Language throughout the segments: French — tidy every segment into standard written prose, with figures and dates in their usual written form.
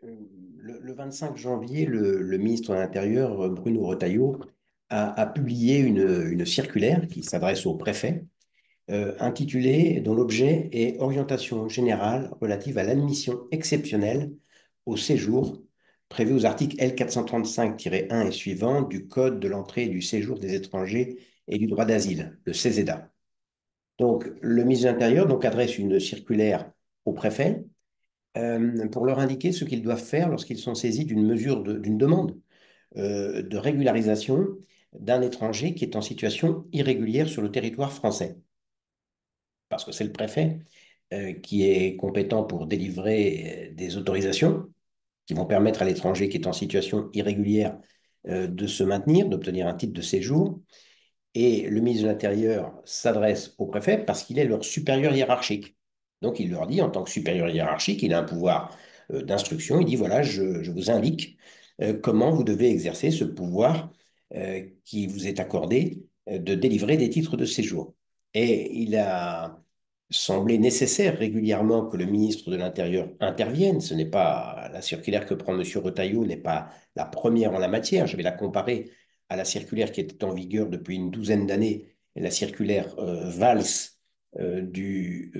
Le 25 janvier, le ministre de l'Intérieur, Bruno Retailleau, a publié une circulaire qui s'adresse aux préfets, intitulée, dont l'objet est Orientation générale relative à l'admission exceptionnelle au séjour, prévue aux articles L 435-1 et suivants du Code de l'entrée et du séjour des étrangers et du droit d'asile, le CESEDA. Donc, le ministre de l'Intérieur adresse une circulaire aux préfets pour leur indiquer ce qu'ils doivent faire lorsqu'ils sont saisis d'une demande de régularisation d'un étranger qui est en situation irrégulière sur le territoire français. Parce que c'est le préfet qui est compétent pour délivrer des autorisations qui vont permettre à l'étranger qui est en situation irrégulière de se maintenir, d'obtenir un titre de séjour. Et le ministre de l'Intérieur s'adresse au préfet parce qu'il est leur supérieur hiérarchique. Donc il leur dit, en tant que supérieur hiérarchique, il a un pouvoir d'instruction. Il dit, voilà, je vous indique comment vous devez exercer ce pouvoir qui vous est accordé de délivrer des titres de séjour. Et il a semblé nécessaire régulièrement que le ministre de l'Intérieur intervienne. Ce n'est pas la circulaire que prend M. Retailleau n'est pas la première en la matière. Je vais la comparer à la circulaire qui était en vigueur depuis une douzaine d'années, la circulaire Valls du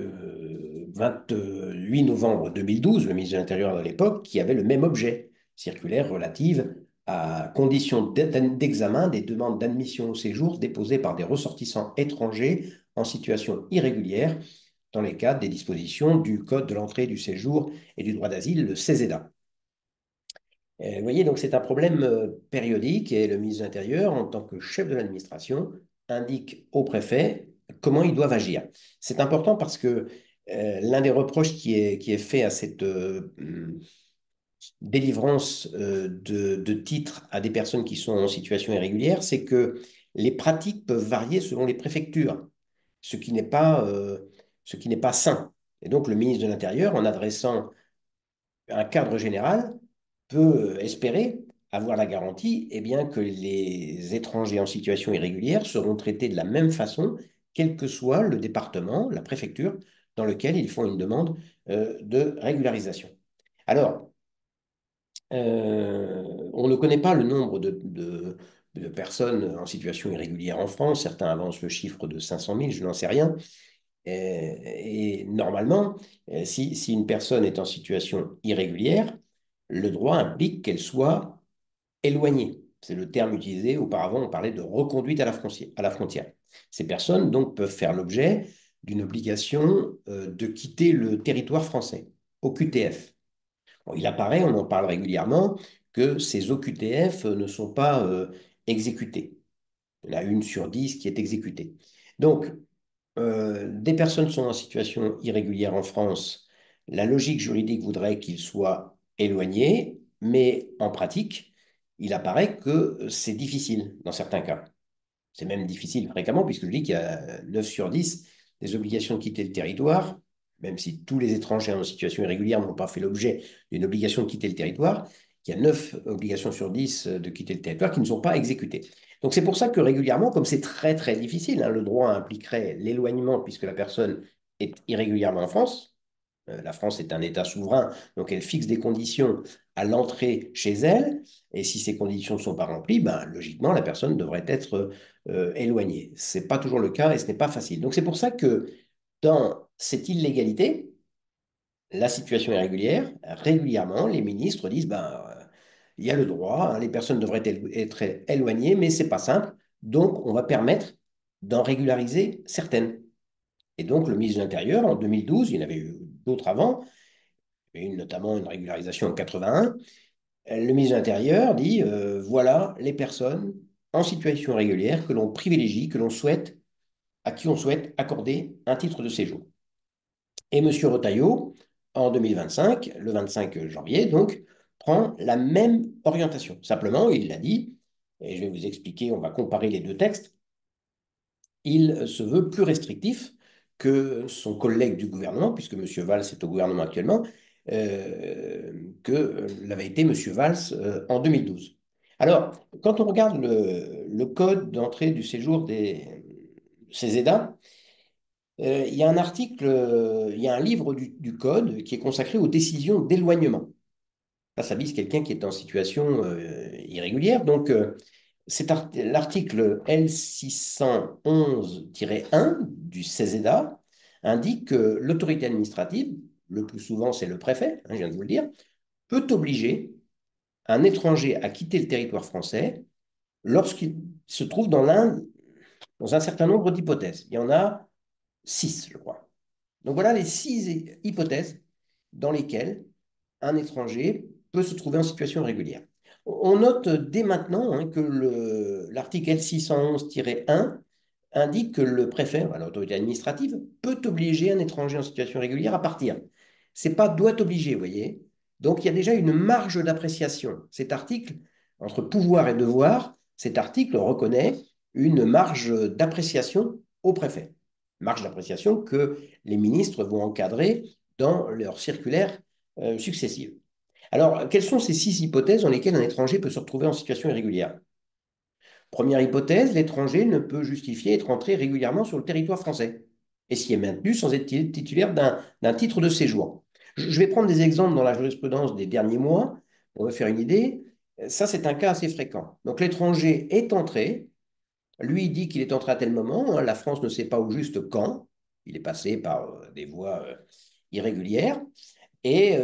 28 novembre 2012, le ministre de l'Intérieur de l'époque, qui avait le même objet, circulaire relative à conditions d'examen des demandes d'admission au séjour déposées par des ressortissants étrangers en situation irrégulière dans les cadres des dispositions du Code de l'entrée, du séjour et du droit d'asile, le CESEDA. Vous voyez, donc c'est un problème périodique et le ministre de l'Intérieur, en tant que chef de l'administration, indique au préfet comment ils doivent agir. C'est important parce que l'un des reproches qui est fait à cette délivrance de titres à des personnes qui sont en situation irrégulière, c'est que les pratiques peuvent varier selon les préfectures, ce qui n'est pas, ce qui n'est pas sain. Et donc le ministre de l'Intérieur, en adressant un cadre général, peut espérer avoir la garantie que les étrangers en situation irrégulière seront traités de la même façon, quel que soit le département, la préfecture, dans lequel ils font une demande de régularisation. Alors, on ne connaît pas le nombre de personnes en situation irrégulière en France. Certains avancent le chiffre de 500 000, je n'en sais rien. Et normalement, si une personne est en situation irrégulière, le droit implique qu'elle soit éloignée. C'est le terme utilisé. Auparavant, on parlait de reconduite à la frontière. Ces personnes, donc, peuvent faire l'objet d'une obligation de quitter le territoire français, OQTF. Bon, il apparaît, on en parle régulièrement, que ces OQTF ne sont pas exécutés. Il y en a une sur 10 qui est exécutée. Donc, des personnes sont en situation irrégulière en France, la logique juridique voudrait qu'ils soient éloignés, mais en pratique, il apparaît que c'est difficile dans certains cas. C'est même difficile fréquemment, puisque je dis qu'il y a 9 sur 10 des obligations de quitter le territoire, même si tous les étrangers en situation irrégulière n'ont pas fait l'objet d'une obligation de quitter le territoire, il y a 9 obligations sur 10 de quitter le territoire qui ne sont pas exécutées. Donc c'est pour ça que régulièrement, comme c'est très très difficile, le droit impliquerait l'éloignement puisque la personne est irrégulièrement en France. La France est un État souverain, donc elle fixe des conditions à l'entrée chez elle, et si ces conditions ne sont pas remplies, ben, logiquement, la personne devrait être éloignée. Ce n'est pas toujours le cas et ce n'est pas facile. Donc c'est pour ça que dans cette illégalité, la situation est régulière, régulièrement, les ministres disent, ben, il y a le droit, les personnes devraient être éloignées, mais ce n'est pas simple, donc on va permettre d'en régulariser certaines. Et donc le ministre de l'Intérieur, en 2012, il y en avait eu d'autres avant, notamment une régularisation en 81, le ministre de l'Intérieur dit voilà les personnes en situation régulière que l'on privilégie, à qui on souhaite accorder un titre de séjour. Et M. Retailleau, en 2025, le 25 janvier, donc, prend la même orientation. Simplement, il l'a dit, et je vais vous expliquer, on va comparer les deux textes, il se veut plus restrictif que son collègue du gouvernement, puisque M. Valls est au gouvernement actuellement, que l'avait été M. Valls en 2012. Alors, quand on regarde le code d'entrée du séjour des CESEDA, il y a un article, il y a un livre du code qui est consacré aux décisions d'éloignement. Ça vise quelqu'un qui est en situation irrégulière. Donc, l'article L611-1 du CESEDA indique que l'autorité administrative, le plus souvent c'est le préfet, je viens de vous le dire, peut obliger un étranger à quitter le territoire français lorsqu'il se trouve dans un certain nombre d'hypothèses. Il y en a 6, je crois. Donc voilà les 6 hypothèses dans lesquelles un étranger peut se trouver en situation irrégulière. On note dès maintenant que l'article L611-1 indique que le préfet, l'autorité administrative, peut obliger un étranger en situation régulière à partir. C'est pas doit obliger, vous voyez. Donc il y a déjà une marge d'appréciation. Cet article, entre pouvoir et devoir, cet article reconnaît une marge d'appréciation au préfet. Marge d'appréciation que les ministres vont encadrer dans leurs circulaires successives. Alors, quelles sont ces 6 hypothèses dans lesquelles un étranger peut se retrouver en situation irrégulière? Première hypothèse, l'étranger ne peut justifier être entré régulièrement sur le territoire français et s'y est maintenu sans être titulaire d'un titre de séjour. Je vais prendre des exemples dans la jurisprudence des derniers mois pour me faire une idée. Ça, c'est un cas assez fréquent. Donc, l'étranger est entré, lui dit qu'il est entré à tel moment, la France ne sait pas au juste quand, il est passé par des voies irrégulières, et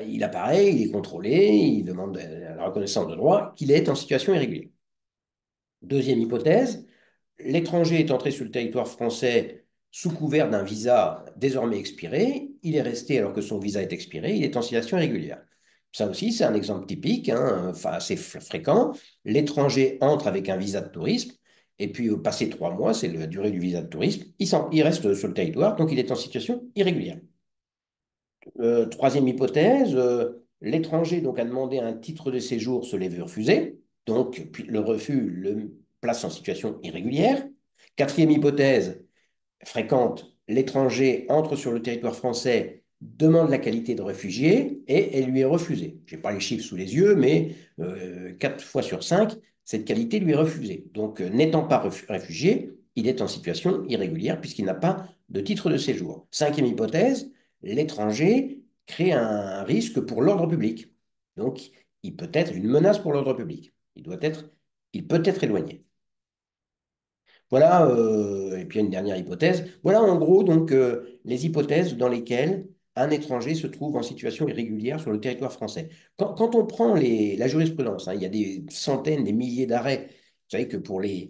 il apparaît, il est contrôlé, il demande la reconnaissance de droit qu'il est en situation irrégulière. Deuxième hypothèse, l'étranger est entré sur le territoire français sous couvert d'un visa désormais expiré. Il est resté alors que son visa est expiré. Il est en situation irrégulière. Ça aussi, c'est un exemple typique, enfin assez fréquent. L'étranger entre avec un visa de tourisme. Et puis, passé 3 mois, c'est la durée du visa de tourisme, il reste sur le territoire, donc il est en situation irrégulière. Troisième hypothèse, l'étranger donc a demandé un titre de séjour, se l'est vu refuser. Donc, puis le refus le place en situation irrégulière. Quatrième hypothèse, fréquente, l'étranger entre sur le territoire français, demande la qualité de réfugié et elle lui est refusée. Je n'ai pas les chiffres sous les yeux, mais 4 fois sur 5, cette qualité lui est refusée. Donc, n'étant pas réfugié, il est en situation irrégulière puisqu'il n'a pas de titre de séjour. Cinquième hypothèse, l'étranger crée un risque pour l'ordre public. Donc, il peut être une menace pour l'ordre public. Il peut être éloigné. Voilà, et puis il y a une dernière hypothèse. Voilà en gros donc les hypothèses dans lesquelles un étranger se trouve en situation irrégulière sur le territoire français. Quand on prend la jurisprudence, il y a des centaines, des milliers d'arrêts. Vous savez que pour les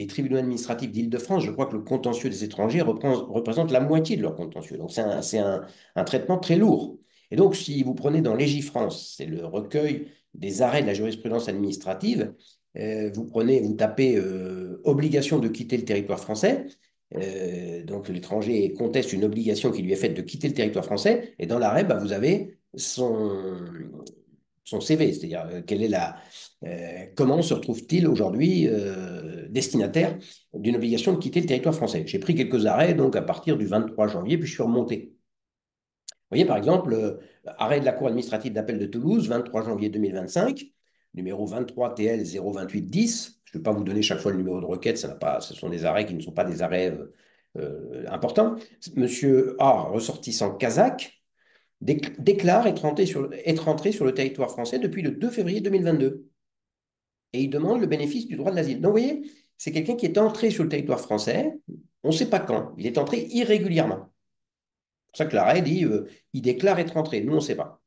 tribunaux administratifs d'Île-de-France, je crois que le contentieux des étrangers représente la moitié de leur contentieux. Donc c'est un traitement très lourd. Et donc si vous prenez dans Légifrance, c'est le recueil des arrêts de la jurisprudence administrative, vous tapez obligation de quitter le territoire français. Donc l'étranger conteste une obligation qui lui est faite de quitter le territoire français. Et dans l'arrêt, vous avez son CV, c'est-à-dire comment se retrouve-t-il aujourd'hui destinataire d'une obligation de quitter le territoire français. J'ai pris quelques arrêts donc à partir du 23 janvier, puis je suis remonté. Vous voyez, par exemple, arrêt de la Cour administrative d'appel de Toulouse, 23 janvier 2025, numéro 23 TL 02810. Je ne vais pas vous donner chaque fois le numéro de requête, ce sont des arrêts qui ne sont pas des arrêts importants. Monsieur A, ressortissant kazakh, déclare être entré sur le territoire français depuis le 2 février 2022. Et il demande le bénéfice du droit de l'asile. Donc, vous voyez, c'est quelqu'un qui est entré sur le territoire français, on ne sait pas quand, il est entré irrégulièrement. C'est pour ça que l'arrêt dit il déclare être entré. Nous, on ne sait pas.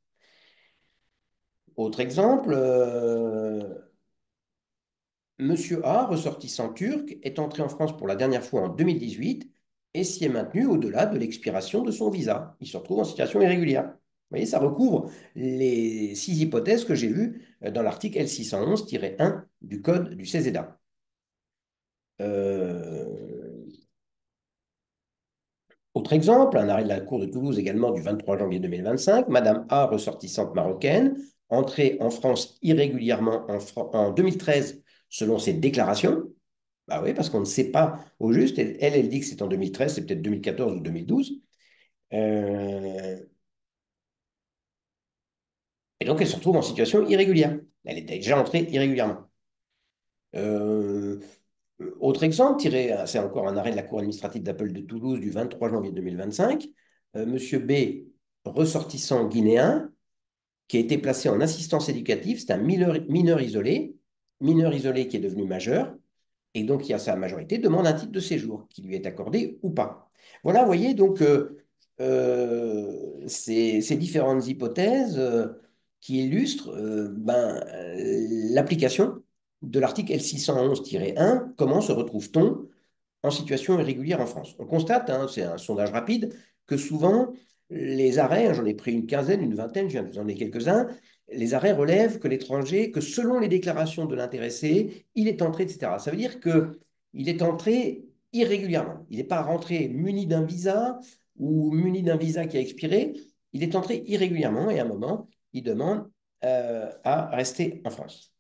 Autre exemple, Monsieur A, ressortissant turc, est entré en France pour la dernière fois en 2018 et s'y est maintenu au-delà de l'expiration de son visa. Il se retrouve en situation irrégulière. Vous voyez, ça recouvre les 6 hypothèses que j'ai vues dans l'article L611-1 du Code du CESEDA. Autre exemple, un arrêt de la Cour de Toulouse également du 23 janvier 2025, Madame A, ressortissante marocaine, entrée en France irrégulièrement en 2013 selon ses déclarations. Bah oui, parce qu'on ne sait pas au juste. Elle dit que c'est en 2013, c'est peut-être 2014 ou 2012. Euh, et donc, elle se retrouve en situation irrégulière. Elle est déjà entrée irrégulièrement. Euh, Autre exemple, c'est encore un arrêt de la Cour administrative d'appel de Toulouse du 23 janvier 2025. Monsieur B, ressortissant guinéen, qui a été placé en assistance éducative. C'est un mineur isolé qui est devenu majeur, et donc qui a sa majorité, demande un titre de séjour qui lui est accordé ou pas. Voilà, vous voyez, donc ces différentes hypothèses qui illustrent l'application de l'article L611-1. Comment se retrouve-t-on en situation irrégulière en France? On constate, hein, c'est un sondage rapide, que souvent les arrêts, hein, j'en ai pris une quinzaine, une vingtaine, je viens de vous en donner quelques-uns, les arrêts relèvent que l'étranger, que selon les déclarations de l'intéressé, il est entré, etc. Ça veut dire qu'il est entré irrégulièrement. Il n'est pas rentré muni d'un visa ou muni d'un visa qui a expiré. Il est entré irrégulièrement et à un moment, il demande à rester en France.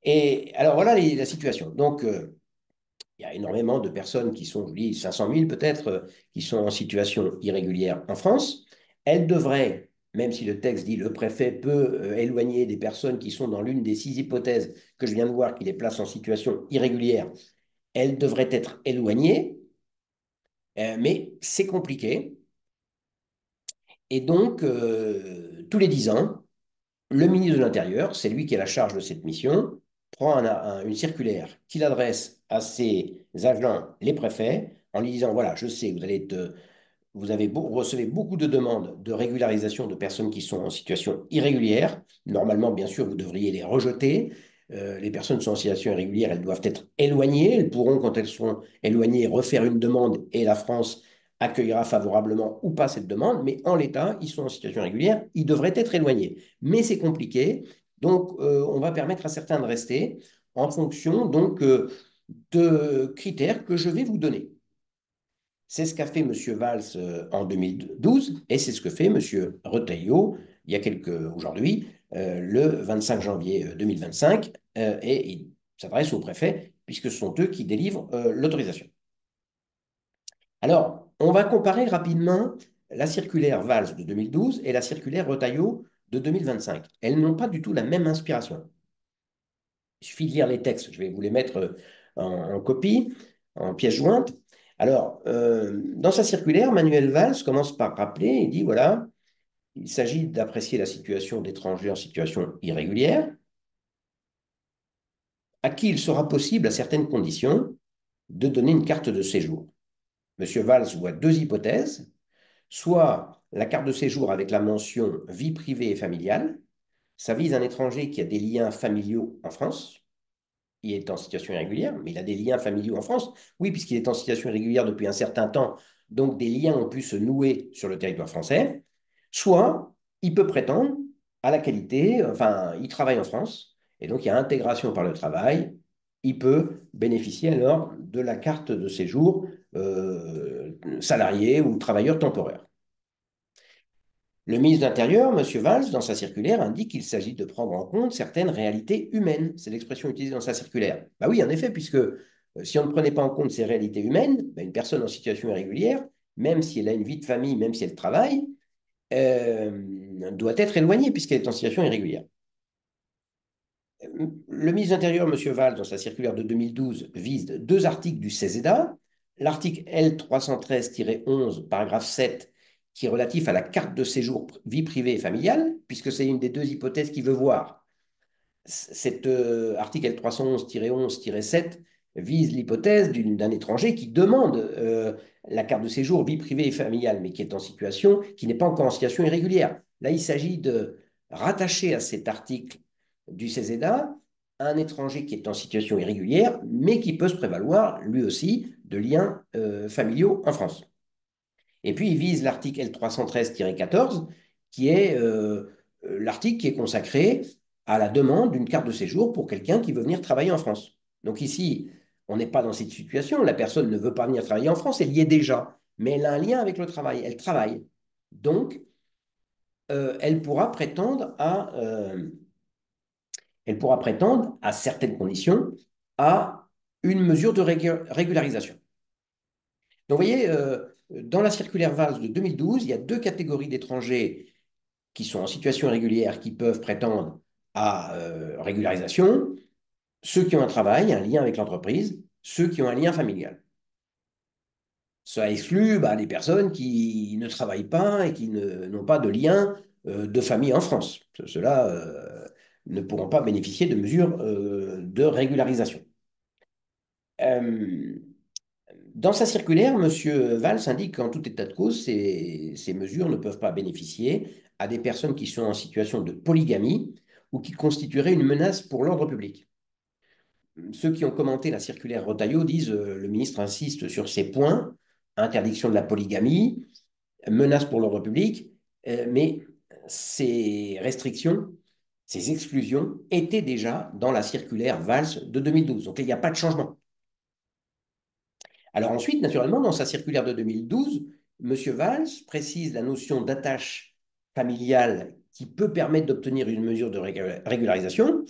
Et alors voilà la situation. Donc, il y a énormément de personnes qui sont, je dis 500 000 peut-être, qui sont en situation irrégulière en France. Elles devraient, même si le texte dit le préfet peut éloigner des personnes qui sont dans l'une des 6 hypothèses que je viens de voir qui les placent en situation irrégulière, elles devraient être éloignées, mais c'est compliqué. Et donc, tous les 10 ans, le ministre de l'Intérieur, c'est lui qui a la charge de cette mission, prend une circulaire qu'il adresse à ses agents, les préfets, en lui disant, voilà, je sais, vous recevez beaucoup de demandes de régularisation de personnes qui sont en situation irrégulière. Normalement, bien sûr, vous devriez les rejeter. Les personnes qui sont en situation irrégulière, elles doivent être éloignées. Elles pourront, quand elles sont éloignées, refaire une demande et la France accueillera favorablement ou pas cette demande. Mais en l'état, ils sont en situation irrégulière, ils devraient être éloignés. Mais c'est compliqué. Donc, on va permettre à certains de rester en fonction donc, de critères que je vais vous donner. C'est ce qu'a fait M. Valls en 2012 et c'est ce que fait M. Retailleau il y a aujourd'hui, le 25 janvier 2025, et il s'adresse au préfet puisque ce sont eux qui délivrent l'autorisation. Alors, on va comparer rapidement la circulaire Valls de 2012 et la circulaire Retailleau de 2025. Elles n'ont pas du tout la même inspiration. Il suffit de lire les textes, je vais vous les mettre en copie, en pièce jointe. Alors, dans sa circulaire, Manuel Valls commence par rappeler, il dit, voilà, il s'agit d'apprécier la situation d'étrangers en situation irrégulière, à qui il sera possible, à certaines conditions, de donner une carte de séjour. Monsieur Valls voit deux hypothèses, soit la carte de séjour avec la mention vie privée et familiale, ça vise un étranger qui a des liens familiaux en France, il est en situation irrégulière, mais il a des liens familiaux en France. Oui, puisqu'il est en situation irrégulière depuis un certain temps, donc des liens ont pu se nouer sur le territoire français. Soit il peut prétendre à la qualité, enfin, il travaille en France, et donc il y a intégration par le travail. Il peut bénéficier alors de la carte de séjour salarié ou travailleur temporaire. Le ministre de l'Intérieur, M. Valls, dans sa circulaire, indique qu'il s'agit de prendre en compte certaines réalités humaines. C'est l'expression utilisée dans sa circulaire. Bah oui, en effet, puisque si on ne prenait pas en compte ces réalités humaines, bah, une personne en situation irrégulière, même si elle a une vie de famille, même si elle travaille, doit être éloignée puisqu'elle est en situation irrégulière. Le ministre de l'Intérieur, M. Valls, dans sa circulaire de 2012, vise deux articles du CESEDA. L'article L313-11, paragraphe 7, qui est relatif à la carte de séjour vie privée et familiale, puisque c'est une des deux hypothèses qu'il veut voir. Cet article L311-11-7 vise l'hypothèse d'un étranger qui demande la carte de séjour vie privée et familiale, mais qui est en situation, qui n'est pas encore en situation irrégulière. Là, il s'agit de rattacher à cet article du CESEDA un étranger qui est en situation irrégulière, mais qui peut se prévaloir, lui aussi, de liens familiaux en France. Et puis, il vise l'article L313-14, qui est l'article qui est consacré à la demande d'une carte de séjour pour quelqu'un qui veut venir travailler en France. Donc ici, on n'est pas dans cette situation. La personne ne veut pas venir travailler en France, elle y est déjà, mais elle a un lien avec le travail, elle travaille. Donc, elle pourra prétendre, à certaines conditions, à une mesure de régularisation. Donc, vous voyez, dans la circulaire Valls de 2012, il y a deux catégories d'étrangers qui sont en situation irrégulière qui peuvent prétendre à régularisation, ceux qui ont un travail, un lien avec l'entreprise, ceux qui ont un lien familial. Ça exclut les personnes qui ne travaillent pas et qui n'ont pas de lien de familles en France. Ceux-là ne pourront pas bénéficier de mesures de régularisation. Euh, Dans sa circulaire, M. Valls indique qu'en tout état de cause, ces mesures ne peuvent pas bénéficier à des personnes qui sont en situation de polygamie ou qui constitueraient une menace pour l'ordre public. Ceux qui ont commenté la circulaire Retailleau disent le ministre insiste sur ces points, interdiction de la polygamie, menace pour l'ordre public, mais ces restrictions, ces exclusions étaient déjà dans la circulaire Valls de 2012. Donc il n'y a pas de changement. Alors ensuite, naturellement, dans sa circulaire de 2012, M. Valls précise la notion d'attache familiale qui peut permettre d'obtenir une mesure de régularisation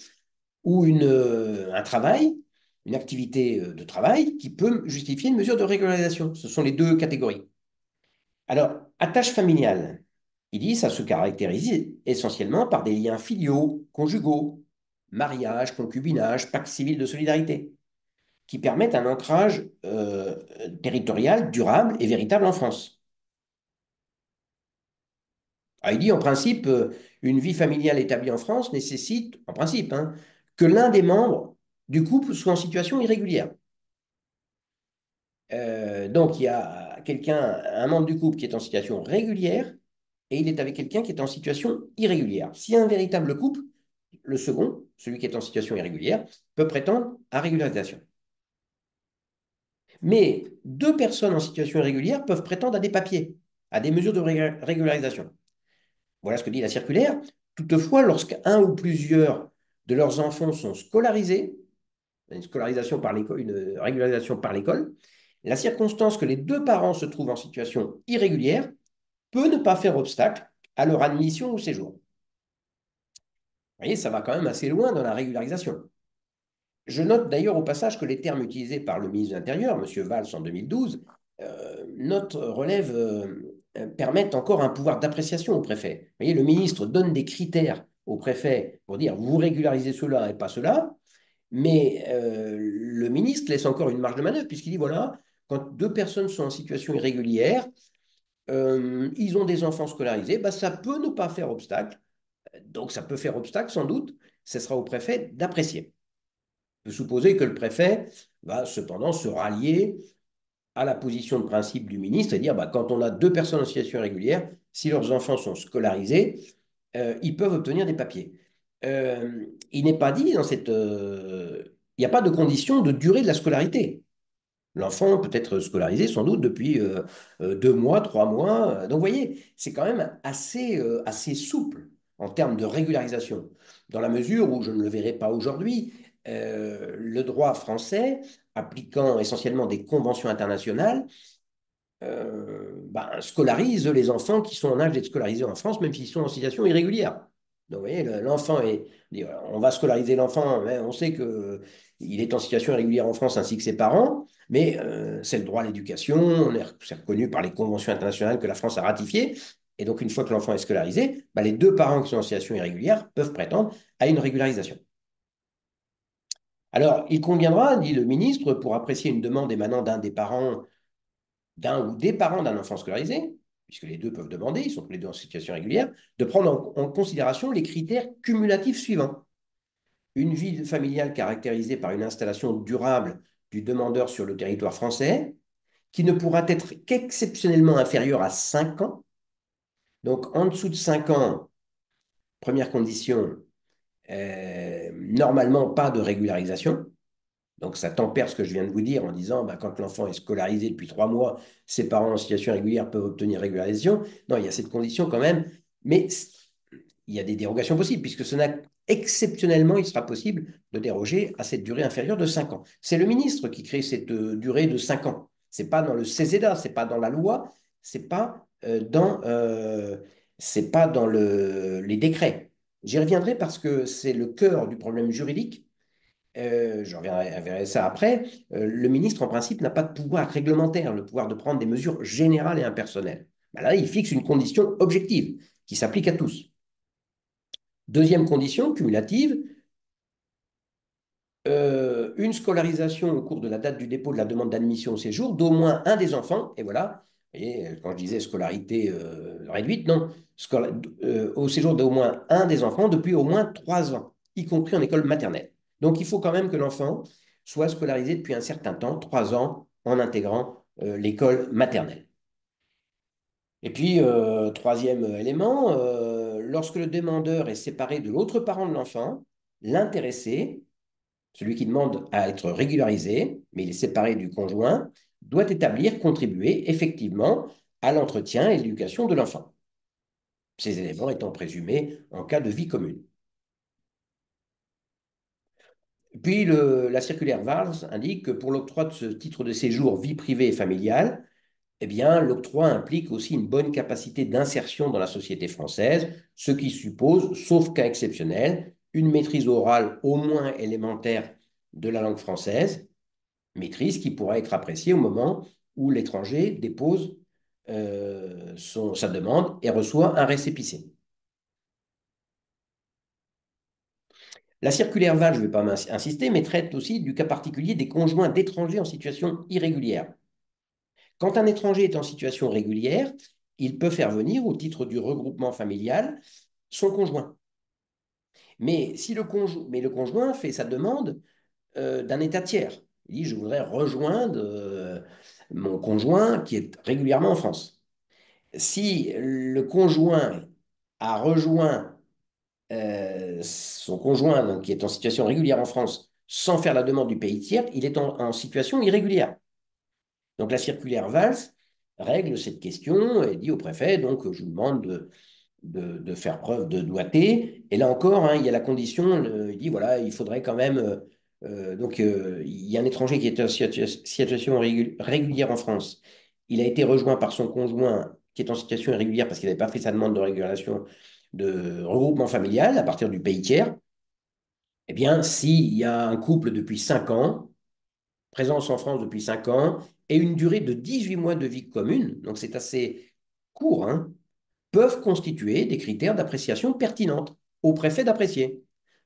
ou un travail, une activité de travail qui peut justifier une mesure de régularisation. Ce sont les deux catégories. Alors, attache familiale, il dit, ça se caractérise essentiellement par des liens filiaux, conjugaux, mariage, concubinage, pacte civil de solidarité qui permettent un ancrage territorial durable et véritable en France. Alors, il dit en principe, une vie familiale établie en France nécessite, en principe, hein, que l'un des membres du couple soit en situation irrégulière. Donc, il y a un membre du couple qui est en situation régulière et il est avec quelqu'un qui est en situation irrégulière. Si un véritable couple, le second, celui qui est en situation irrégulière, peut prétendre à régularisation. Mais deux personnes en situation irrégulière peuvent prétendre à des papiers, à des mesures de régularisation. Voilà ce que dit la circulaire. Toutefois, lorsqu'un ou plusieurs de leurs enfants sont scolarisés, une régularisation par l'école, la circonstance que les deux parents se trouvent en situation irrégulière peut ne pas faire obstacle à leur admission au séjour. Vous voyez, ça va quand même assez loin dans la régularisation. Je note d'ailleurs au passage que les termes utilisés par le ministre de l'Intérieur, M. Valls, en 2012, permettent encore un pouvoir d'appréciation au préfet. Vous voyez, le ministre donne des critères au préfet pour dire vous régularisez cela et pas cela, mais le ministre laisse encore une marge de manœuvre puisqu'il dit voilà, quand deux personnes sont en situation irrégulière, ils ont des enfants scolarisés, bah, ça peut ne pas faire obstacle. Donc ça peut faire obstacle sans doute, ce sera au préfet d'apprécier. On peut supposer que le préfet va cependant se rallier à la position de principe du ministre et dire bah, quand on a deux personnes en situation irrégulière, si leurs enfants sont scolarisés, ils peuvent obtenir des papiers. Il n'est pas dit dans cette. Il n'y a pas de condition de durée de la scolarité. L'enfant peut être scolarisé sans doute depuis 2 mois, 3 mois. Donc, vous voyez, c'est quand même assez souple en termes de régularisation, dans la mesure où je ne le verrai pas aujourd'hui. Le droit français, appliquant essentiellement des conventions internationales, scolarise les enfants qui sont en âge d'être scolarisés en France, même s'ils sont en situation irrégulière. Donc, vous voyez, l'enfant est. On va scolariser l'enfant, mais on sait qu'il est en situation irrégulière en France ainsi que ses parents, mais c'est le droit à l'éducation, c'est reconnu par les conventions internationales que la France a ratifiées. Et donc, une fois que l'enfant est scolarisé, les deux parents qui sont en situation irrégulière peuvent prétendre à une régularisation. Alors, il conviendra, dit le ministre, pour apprécier une demande émanant d'un ou des parents d'un enfant scolarisé, puisque les deux peuvent demander, ils sont tous les deux en situation régulière, de prendre en considération les critères cumulatifs suivants. Une vie familiale caractérisée par une installation durable du demandeur sur le territoire français, qui ne pourra être qu'exceptionnellement inférieure à 5 ans. Donc, en dessous de 5 ans, première condition, normalement pas de régularisation. Donc, ça tempère ce que je viens de vous dire en disant, quand l'enfant est scolarisé depuis 3 mois, ses parents en situation régulière peuvent obtenir régularisation. Non, il y a cette condition quand même, mais il y a des dérogations possibles, puisque exceptionnellement, il sera possible de déroger à cette durée inférieure de 5 ans. C'est le ministre qui crée cette durée de 5 ans. Ce n'est pas dans le CESEDA, ce n'est pas dans la loi, ce n'est pas, c'est pas dans les décrets. J'y reviendrai parce que c'est le cœur du problème juridique. Je reviendrai à ça après. Le ministre, en principe, n'a pas de pouvoir réglementaire, le pouvoir de prendre des mesures générales et impersonnelles. Là, il fixe une condition objective qui s'applique à tous. Deuxième condition, cumulative, une scolarisation au cours de la date du dépôt de la demande d'admission au séjour d'au moins un des enfants, et voilà, Vous voyez, quand je disais scolarité réduite, non, au séjour d'au moins un des enfants depuis au moins 3 ans, y compris en école maternelle. Donc il faut quand même que l'enfant soit scolarisé depuis un certain temps, 3 ans, en intégrant l'école maternelle. Et puis, troisième élément, lorsque le demandeur est séparé de l'autre parent de l'enfant, l'intéressé, celui qui demande à être régularisé, mais il est séparé du conjoint, doit établir, contribuer effectivement à l'entretien et l'éducation de l'enfant, ces éléments étant présumés en cas de vie commune. Puis la circulaire VARS indique que pour l'octroi de ce titre de séjour vie privée et familiale, eh bien, l'octroi implique aussi une bonne capacité d'insertion dans la société française, ce qui suppose, sauf cas exceptionnel, une maîtrise orale au moins élémentaire de la langue française, maîtrise qui pourra être appréciée au moment où l'étranger dépose sa demande et reçoit un récépissé. La circulaire VAL, je ne vais pas insister, mais traite aussi du cas particulier des conjoints d'étrangers en situation irrégulière. Quand un étranger est en situation régulière, il peut faire venir, au titre du regroupement familial, son conjoint. Mais, le conjoint fait sa demande d'un État tiers. Il dit, je voudrais rejoindre mon conjoint qui est régulièrement en France. Si le conjoint a rejoint son conjoint, donc, qui est en situation régulière en France, sans faire la demande du pays tiers, il est en situation irrégulière. Donc la circulaire Valls règle cette question et dit au préfet, donc je vous demande de faire preuve de doigté. Et là encore, hein, il y a la condition, il dit, voilà, il faudrait quand même... il y a un étranger qui est en situation régulière en France. Il a été rejoint par son conjoint qui est en situation irrégulière parce qu'il n'avait pas fait sa demande de régulation de regroupement familial à partir du pays tiers. Eh bien, s'il y a un couple depuis 5 ans, présence en France depuis 5 ans, et une durée de 18 mois de vie commune, donc c'est assez court, hein, peuvent constituer des critères d'appréciation pertinentes au préfet d'apprécier.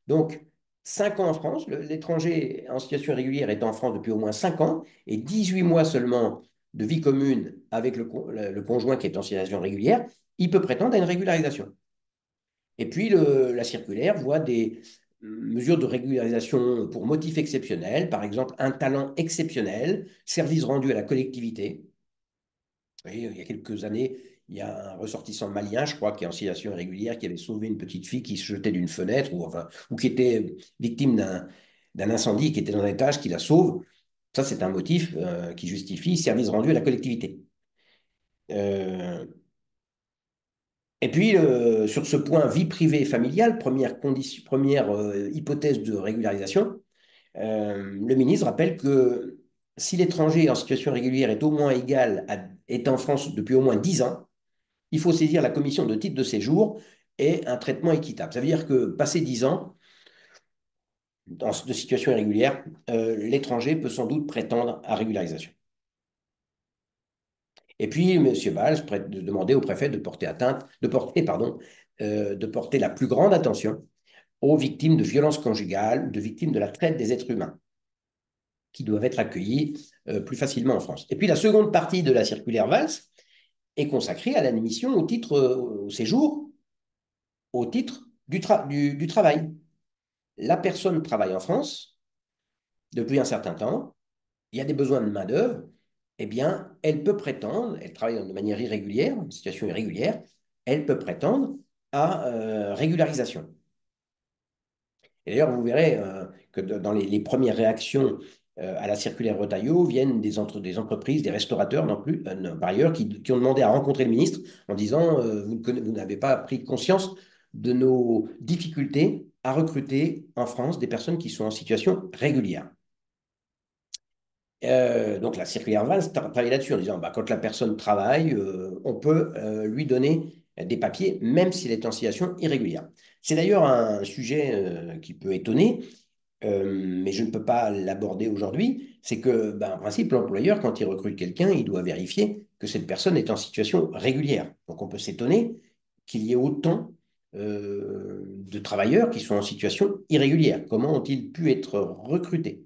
Donc, 5 ans en France, l'étranger en situation irrégulière est en France depuis au moins 5 ans, et 18 mois seulement de vie commune avec le conjoint qui est en situation régulière, il peut prétendre à une régularisation. Et puis, la circulaire voit des mesures de régularisation pour motif exceptionnel, par exemple un talent exceptionnel, service rendu à la collectivité. Vous voyez, il y a quelques années, il y a un ressortissant malien, je crois, qui est en situation irrégulière, qui avait sauvé une petite fille qui se jetait d'une fenêtre ou qui était victime d'un incendie, qui était dans un étage, qui la sauve. Ça, c'est un motif qui justifie service rendu à la collectivité. Euh, et puis, sur ce point, vie privée et familiale, première, condition, première hypothèse de régularisation, le ministre rappelle que si l'étranger en situation régulière est au moins égal est en France depuis au moins 10 ans, il faut saisir la commission de titre de séjour et un traitement équitable. Ça veut dire que passé 10 ans de situation irrégulière, l'étranger peut sans doute prétendre à régularisation. Et puis, M. Valls demandait au préfet de porter atteinte, de porter la plus grande attention aux victimes de violences conjugales, de victimes de la traite des êtres humains, qui doivent être accueillis plus facilement en France. Et puis, la seconde partie de la circulaire Valls est consacrée à l'admission au titre au séjour, au titre du travail. La personne travaille en France depuis un certain temps, il y a des besoins de main-d'œuvre, eh bien, elle peut prétendre, elle travaille de manière irrégulière, en situation irrégulière, elle peut prétendre à régularisation. Et d'ailleurs, vous verrez que dans les premières réactions à la circulaire Retailleau viennent des entreprises, des restaurateurs, non plus, non, par ailleurs, qui ont demandé à rencontrer le ministre en disant vous n'avez pas pris conscience de nos difficultés à recruter en France des personnes qui sont en situation régulière. Donc la circulaire Valls travaille là-dessus en disant bah, quand la personne travaille, on peut lui donner des papiers, même s'il est en situation irrégulière. C'est d'ailleurs un sujet qui peut étonner, mais je ne peux pas l'aborder aujourd'hui. C'est que, ben, en principe, l'employeur, quand il recrute quelqu'un, il doit vérifier que cette personne est en situation régulière. Donc on peut s'étonner qu'il y ait autant de travailleurs qui sont en situation irrégulière. Comment ont-ils pu être recrutés?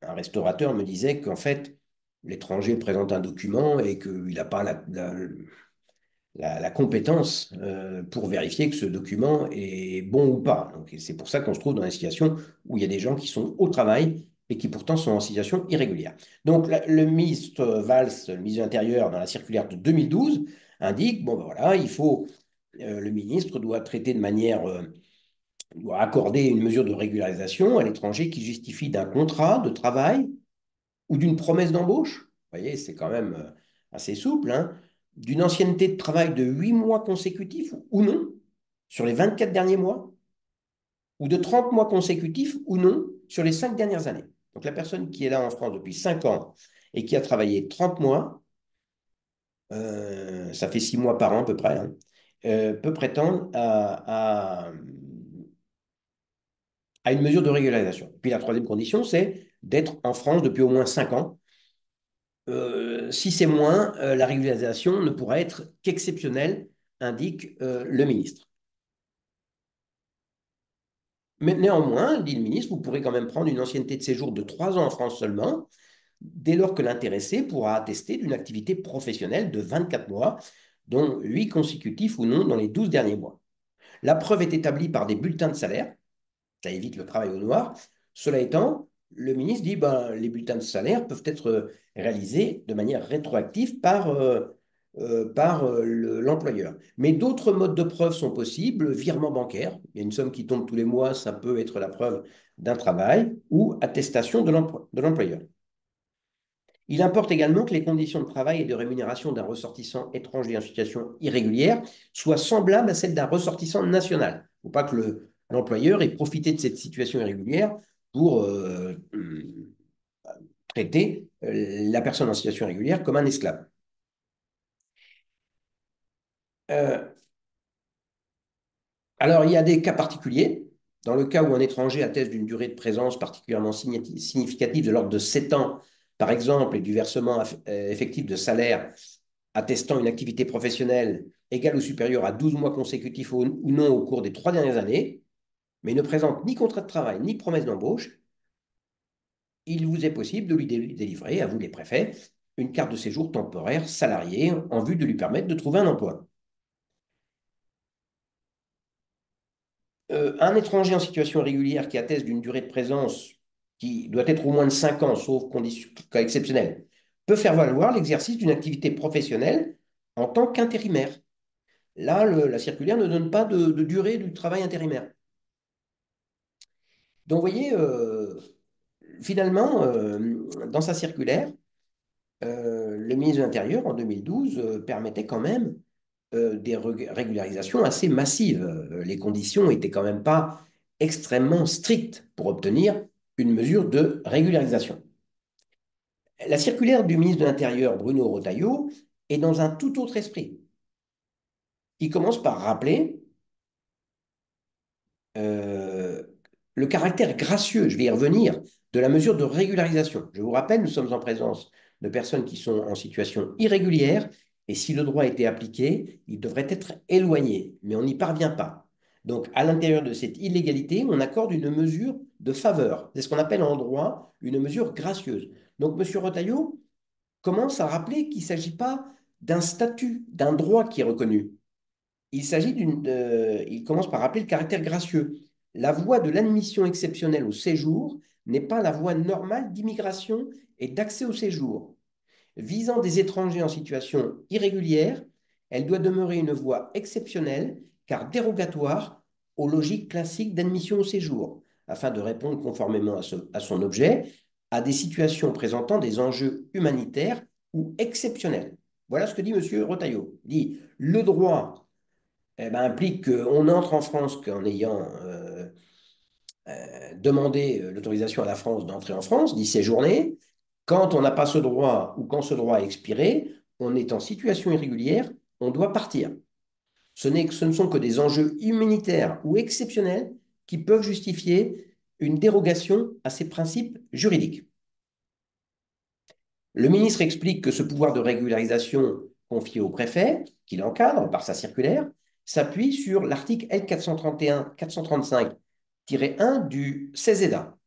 Un restaurateur me disait qu'en fait, l'étranger présente un document et qu'il n'a pas la compétence pour vérifier que ce document est bon ou pas. Donc, c'est pour ça qu'on se trouve dans une situation où il y a des gens qui sont au travail et qui pourtant sont en situation irrégulière. Donc, le ministre Valls, le ministre de l'Intérieur, dans la circulaire de 2012, indique, bon ben voilà, le ministre doit traiter de manière, doit accorder une mesure de régularisation à l'étranger qui justifie d'un contrat de travail ou d'une promesse d'embauche, vous voyez, c'est quand même assez souple, hein, d'une ancienneté de travail de 8 mois consécutifs ou non, sur les 24 derniers mois, ou de 30 mois consécutifs ou non, sur les 5 dernières années. Donc la personne qui est là en France depuis 5 ans et qui a travaillé 30 mois, ça fait 6 mois par an à peu près, hein, peut prétendre à une mesure de régularisation. Puis la troisième condition, c'est d'être en France depuis au moins 5 ans. Si c'est moins, la régularisation ne pourra être qu'exceptionnelle, indique le ministre. Mais néanmoins, dit le ministre, vous pourrez quand même prendre une ancienneté de séjour de 3 ans en France seulement, dès lors que l'intéressé pourra attester d'une activité professionnelle de 24 mois, dont 8 consécutifs ou non dans les 12 derniers mois. La preuve est établie par des bulletins de salaire, ça évite le travail au noir. Cela étant, le ministre dit ben, les bulletins de salaire peuvent être réalisés de manière rétroactive par l'employeur. Mais d'autres modes de preuve sont possibles, virement bancaire, il y a une somme qui tombe tous les mois, ça peut être la preuve d'un travail, ou attestation de l'employeur. Il importe également que les conditions de travail et de rémunération d'un ressortissant étranger en situation irrégulière soient semblables à celles d'un ressortissant national. Il ne faut pas que l'employeur ait profité de cette situation irrégulière pour traiter la personne en situation irrégulière comme un esclave. Euh, alors, il y a des cas particuliers. Dans le cas où un étranger atteste d'une durée de présence particulièrement significative de l'ordre de 7 ans, par exemple, et du versement effectif de salaire attestant une activité professionnelle égale ou supérieure à 12 mois consécutifs ou non au cours des 3 dernières années, mais ne présente ni contrat de travail ni promesse d'embauche, il vous est possible de lui délivrer, à vous les préfets, une carte de séjour temporaire salarié en vue de lui permettre de trouver un emploi. Un étranger en situation régulière qui atteste d'une durée de présence qui doit être au moins de 5 ans, sauf conditions cas exceptionnelles, peut faire valoir l'exercice d'une activité professionnelle en tant qu'intérimaire. Là, la circulaire ne donne pas de durée du travail intérimaire. Donc, vous voyez, finalement, dans sa circulaire, le ministre de l'Intérieur, en 2012, permettait quand même des régularisations assez massives. Les conditions n'étaient quand même pas extrêmement strictes pour obtenir une mesure de régularisation. La circulaire du ministre de l'Intérieur, Bruno Retailleau, est dans un tout autre esprit. Il commence par rappeler euh, le caractère gracieux, je vais y revenir, de la mesure de régularisation. Je vous rappelle, nous sommes en présence de personnes qui sont en situation irrégulière et si le droit était appliqué, il devrait être éloigné, mais on n'y parvient pas. Donc, à l'intérieur de cette illégalité, on accorde une mesure de faveur. C'est ce qu'on appelle en droit une mesure gracieuse. Donc, M. Retailleau commence à rappeler qu'il ne s'agit pas d'un statut, d'un droit qui est reconnu. Il commence par rappeler le caractère gracieux. La voie de l'admission exceptionnelle au séjour n'est pas la voie normale d'immigration et d'accès au séjour. Visant des étrangers en situation irrégulière, elle doit demeurer une voie exceptionnelle car dérogatoire aux logiques classiques d'admission au séjour, afin de répondre conformément à son objet à des situations présentant des enjeux humanitaires ou exceptionnels. Voilà ce que dit M. Retailleau. Il dit le droit implique qu'on entre en France qu'en ayant demandé l'autorisation à la France d'entrer en France, d'y séjourner. Quand on n'a pas ce droit ou quand ce droit a expiré, on est en situation irrégulière, on doit partir. Ce ne sont que des enjeux humanitaires ou exceptionnels qui peuvent justifier une dérogation à ces principes juridiques. Le ministre explique que ce pouvoir de régularisation confié au préfet, qu'il encadre par sa circulaire, s'appuie sur l'article L431-435-1 du CESEDA.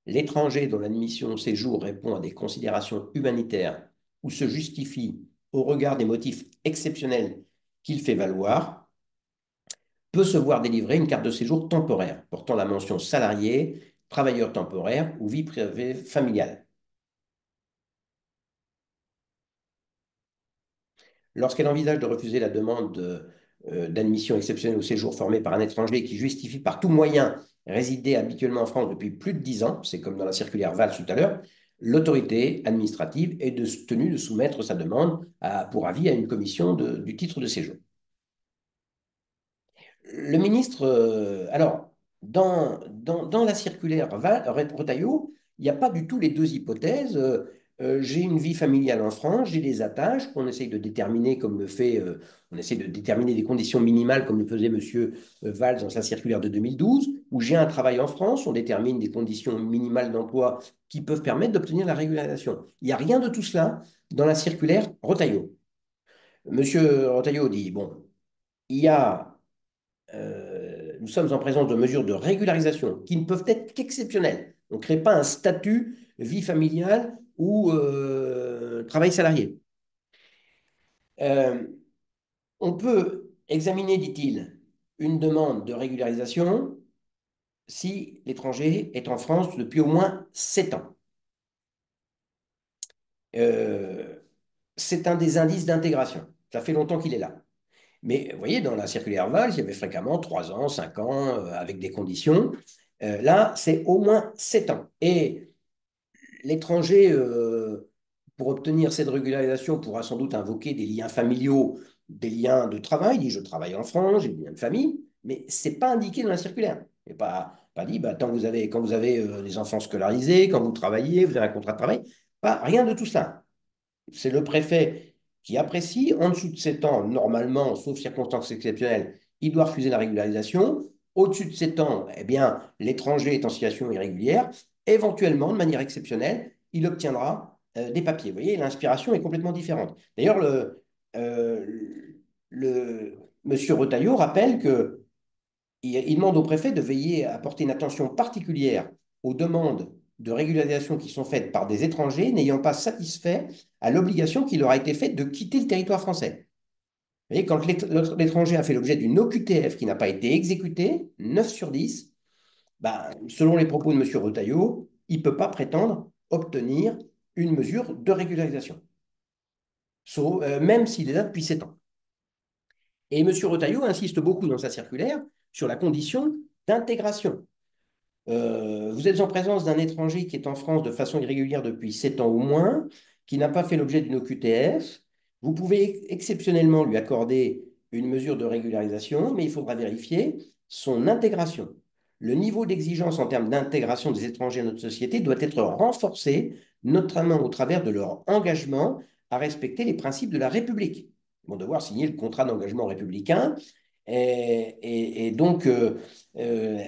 l'étranger dont l'admission au séjour répond à des considérations humanitaires ou se justifie au regard des motifs exceptionnels qu'il fait valoir, peut se voir délivrer une carte de séjour temporaire portant la mention salarié, travailleur temporaire ou vie privée familiale. Lorsqu'elle envisage de refuser la demande d'admission exceptionnelle au séjour formée par un étranger qui justifie par tout moyen résider habituellement en France depuis plus de 10 ans, c'est comme dans la circulaire Valls tout à l'heure, l'autorité administrative est tenue de soumettre sa demande pour avis à une commission du titre de séjour. Le ministre, alors, dans la circulaire Retailleau, il n'y a pas du tout les deux hypothèses. J'ai une vie familiale en France, j'ai des attaches qu'on essaye de déterminer comme le fait, on essaie de déterminer des conditions minimales comme le faisait Monsieur Valls dans sa circulaire de 2012, où j'ai un travail en France, on détermine des conditions minimales d'emploi qui peuvent permettre d'obtenir la régularisation. Il n'y a rien de tout cela dans la circulaire Retailleau. Monsieur Retailleau dit, bon, il y a nous sommes en présence de mesures de régularisation qui ne peuvent être qu'exceptionnelles. On ne crée pas un statut vie familiale ou travail salarié. Euh, on peut examiner, dit-il, une demande de régularisation si l'étranger est en France depuis au moins 7 ans. Euh, c'est un des indices d'intégration. Ça fait longtemps qu'il est là. Mais vous voyez, dans la circulaire Valls, il y avait fréquemment 3 ans, 5 ans, avec des conditions. Là, c'est au moins 7 ans. Et l'étranger, pour obtenir cette régularisation, pourra sans doute invoquer des liens familiaux, des liens de travail. Il dit, je travaille en France, j'ai des liens de famille, mais ce n'est pas indiqué dans la circulaire. Il n'est pas dit, bah, quand vous avez des enfants scolarisés, quand vous travaillez, vous avez un contrat de travail. Pas, rien de tout cela. C'est le préfet qui apprécie. En dessous de 7 ans, normalement, sauf circonstances exceptionnelles, il doit refuser la régularisation. Au-dessus de 7 ans, eh bien, l'étranger est en situation irrégulière. Éventuellement, de manière exceptionnelle, il obtiendra des papiers. Vous voyez, l'inspiration est complètement différente. D'ailleurs, euh, monsieur Retailleau rappelle que il demande au préfet de veiller à apporter une attention particulière aux demandes de régularisation qui sont faites par des étrangers n'ayant pas satisfait à l'obligation qui leur a été faite de quitter le territoire français. Vous voyez, quand l'étranger a fait l'objet d'une OQTF qui n'a pas été exécutée, 9 sur 10, bah, selon les propos de M. Retailleau, il ne peut pas prétendre obtenir une mesure de régularisation, même s'il est là depuis 7 ans. Et M. Retailleau insiste beaucoup dans sa circulaire sur la condition d'intégration. Vous êtes en présence d'un étranger qui est en France de façon irrégulière depuis 7 ans ou moins, qui n'a pas fait l'objet d'une OQTF. Vous pouvez exceptionnellement lui accorder une mesure de régularisation, mais il faudra vérifier son intégration. Le niveau d'exigence en termes d'intégration des étrangers à notre société doit être renforcé, notamment au travers de leur engagement à respecter les principes de la République. Ils vont devoir signer le contrat d'engagement républicain et donc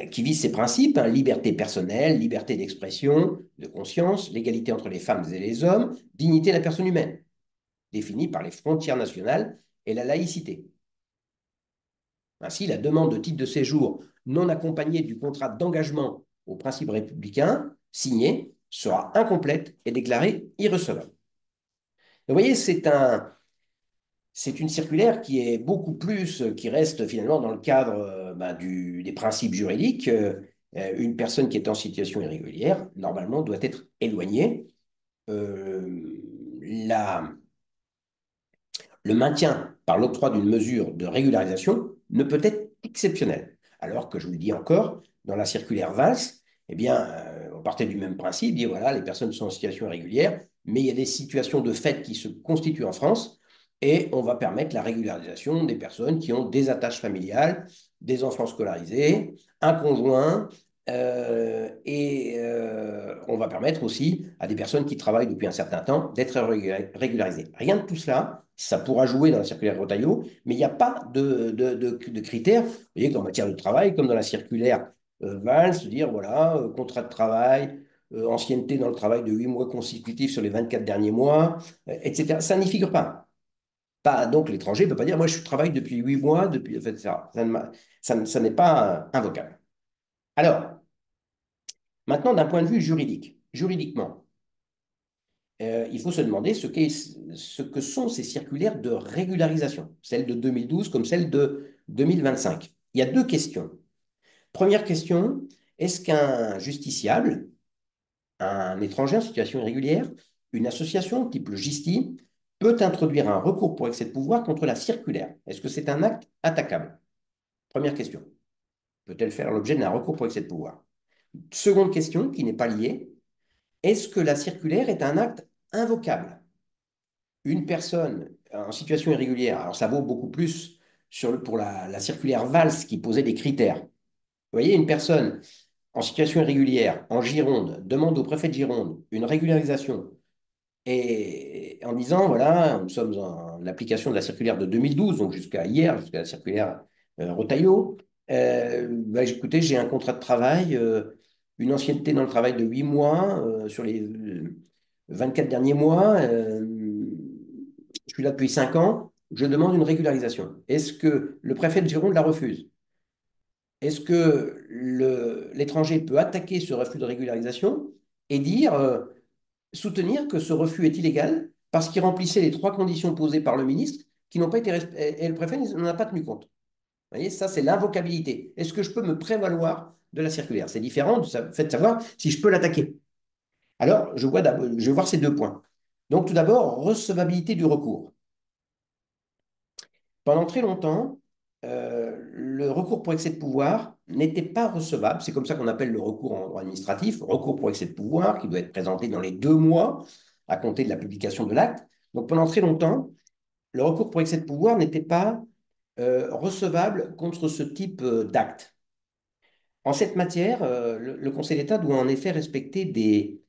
qui vise ces principes, hein, liberté personnelle, liberté d'expression, de conscience, l'égalité entre les femmes et les hommes, dignité de la personne humaine, définie par les frontières nationales et la laïcité. Ainsi, la demande de titre de séjour non accompagnée du contrat d'engagement aux principes républicains signé sera incomplète et déclarée irrecevable. Vous voyez, c'est une circulaire qui est beaucoup plus, qui reste finalement dans le cadre des principes juridiques. Une personne qui est en situation irrégulière, normalement, doit être éloignée. Euh, la, le maintien par l'octroi d'une mesure de régularisation ne peut être exceptionnel. Alors que je vous le dis encore, dans la circulaire Valls, eh bien, on partait du même principe, dit voilà, les personnes sont en situation irrégulière, mais il y a des situations de fait qui se constituent en France et on va permettre la régularisation des personnes qui ont des attaches familiales, des enfants scolarisés, un conjoint, on va permettre aussi à des personnes qui travaillent depuis un certain temps d'être régularisées. Rien de tout cela, ça pourra jouer dans la circulaire Retailleau, mais il n'y a pas de critères. Vous voyez qu'en matière de travail, comme dans la circulaire Valls, se dire, voilà, contrat de travail, ancienneté dans le travail de 8 mois consécutifs sur les 24 derniers mois, etc. Ça n'y figure pas. Donc l'étranger ne peut pas dire, moi je travaille depuis 8 mois, depuis, etc. Ça n'est pas invocable. Alors, Maintenant, d'un point de vue juridique, juridiquement, il faut se demander ce que sont ces circulaires de régularisation, celles de 2012 comme celles de 2025. Il y a deux questions. Première question, est-ce qu'un justiciable, un étranger en situation irrégulière, une association type le GISTI, peut introduire un recours pour excès de pouvoir contre la circulaire? Est-ce que c'est un acte attaquable? Première question. Peut-elle faire l'objet d'un recours pour excès de pouvoir? Seconde question, qui n'est pas liée, est-ce que la circulaire est un acte invocable? Une personne en situation irrégulière, alors ça vaut beaucoup plus pour la circulaire Valls qui posait des critères. Vous voyez, une personne en situation irrégulière en Gironde demande au préfet de Gironde une régularisation et en disant, voilà, nous sommes en application de la circulaire de 2012, donc jusqu'à hier, jusqu'à la circulaire Retailleau. Bah, écoutez, j'ai un contrat de travail, une ancienneté dans le travail de 8 mois sur les 24 derniers mois. Je suis là depuis 5 ans. Je demande une régularisation. Est-ce que le préfet de Gironde la refuse? Est-ce que l'étranger peut attaquer ce refus de régularisation et dire, soutenir que ce refus est illégal parce qu'il remplissait les trois conditions posées par le ministre qui n'ont pas été respectées et le préfet n'en a pas tenu compte. Vous voyez, ça, c'est l'invocabilité. Est-ce que je peux me prévaloir de la circulaire? C'est différent du fait de savoir si je peux l'attaquer. Alors, je vais voir ces deux points. Donc, tout d'abord, recevabilité du recours. Pendant très longtemps, le recours pour excès de pouvoir n'était pas recevable. C'est comme ça qu'on appelle le recours en droit administratif, recours pour excès de pouvoir, qui doit être présenté dans les 2 mois à compter de la publication de l'acte. Donc pendant très longtemps, le recours pour excès de pouvoir n'était pas recevable contre ce type d'acte. En cette matière, le Conseil d'État doit en effet respecter des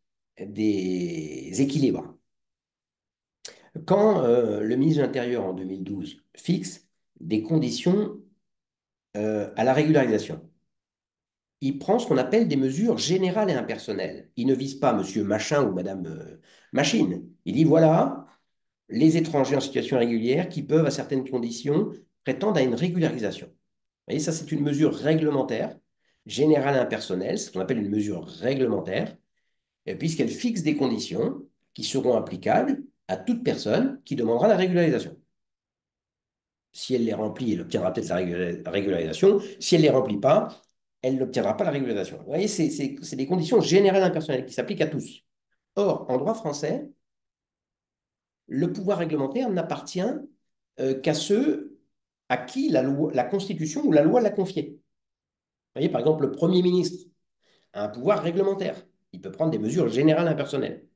équilibres. Quand le ministre de l'Intérieur, en 2012, fixe des conditions à la régularisation, il prend ce qu'on appelle des mesures générales et impersonnelles. Il ne vise pas monsieur machin ou madame machine. Il dit voilà, les étrangers en situation régulière qui peuvent, à certaines conditions, prétendre à une régularisation. Vous voyez, ça, c'est une mesure réglementaire, générale et impersonnelle, c'est ce qu'on appelle une mesure réglementaire, puisqu'elle fixe des conditions qui seront applicables à toute personne qui demandera la régularisation. Si elle les remplit, elle obtiendra peut-être la régularisation. Si elle ne les remplit pas, elle n'obtiendra pas la régularisation. Vous voyez, c'est des conditions générales impersonnelles qui s'appliquent à tous. Or, en droit français, le pouvoir réglementaire n'appartient qu'à ceux à qui la Constitution ou la loi l'a confié. Vous voyez, par exemple, le Premier ministre a un pouvoir réglementaire. Il peut prendre des mesures générales impersonnelles.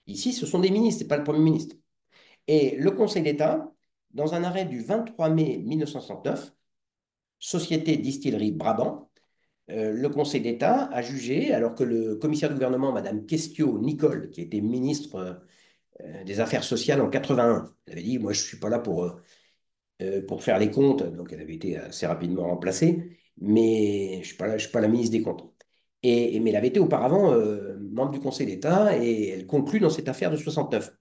Ici, ce sont des ministres, ce n'est pas le Premier ministre. Et le Conseil d'État, dans un arrêt du 23 mai 1969, Société Distillerie Brabant, le Conseil d'État a jugé, alors que le commissaire de gouvernement, Madame Questio Nicole, qui était ministre des Affaires sociales en 81, elle avait dit, moi je ne suis pas là pour faire les comptes, donc elle avait été assez rapidement remplacée, mais je ne suis pas là, je suis pas la ministre des Comptes. Mais elle avait été auparavant membre du Conseil d'État et elle conclut dans cette affaire de 69.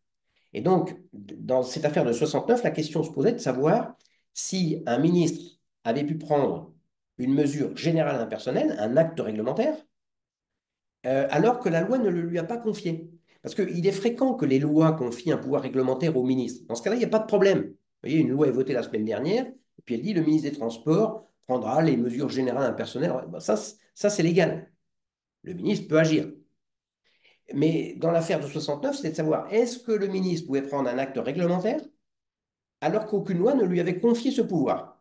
Et donc, dans cette affaire de 69, la question se posait de savoir si un ministre avait pu prendre une mesure générale impersonnelle, un acte réglementaire, alors que la loi ne le lui a pas confié. Parce qu'il est fréquent que les lois confient un pouvoir réglementaire au ministre. Dans ce cas-là, il n'y a pas de problème. Vous voyez, une loi est votée la semaine dernière, et puis elle dit le ministre des Transports prendra les mesures générales impersonnelles. Ben, ça c'est légal. Le ministre peut agir. Mais dans l'affaire de 69, c'est de savoir est-ce que le ministre pouvait prendre un acte réglementaire alors qu'aucune loi ne lui avait confié ce pouvoir.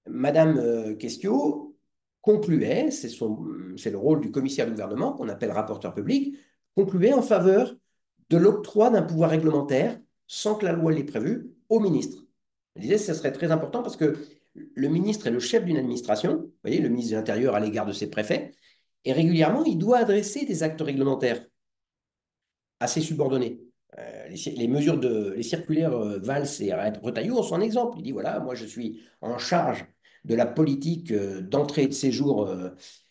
Madame Questio concluait, c'est le rôle du commissaire du gouvernement, qu'on appelle rapporteur public, concluait en faveur de l'octroi d'un pouvoir réglementaire, sans que la loi l'ait prévu, au ministre. Il disait que ce serait très important parce que le ministre est le chef d'une administration, vous voyez, le ministre de l'Intérieur à l'égard de ses préfets, et régulièrement, il doit adresser des actes réglementaires à ses subordonnés. Les circulaires Valls et Retailleau sont un exemple. Il dit, voilà, moi je suis en charge de la politique d'entrée et de séjour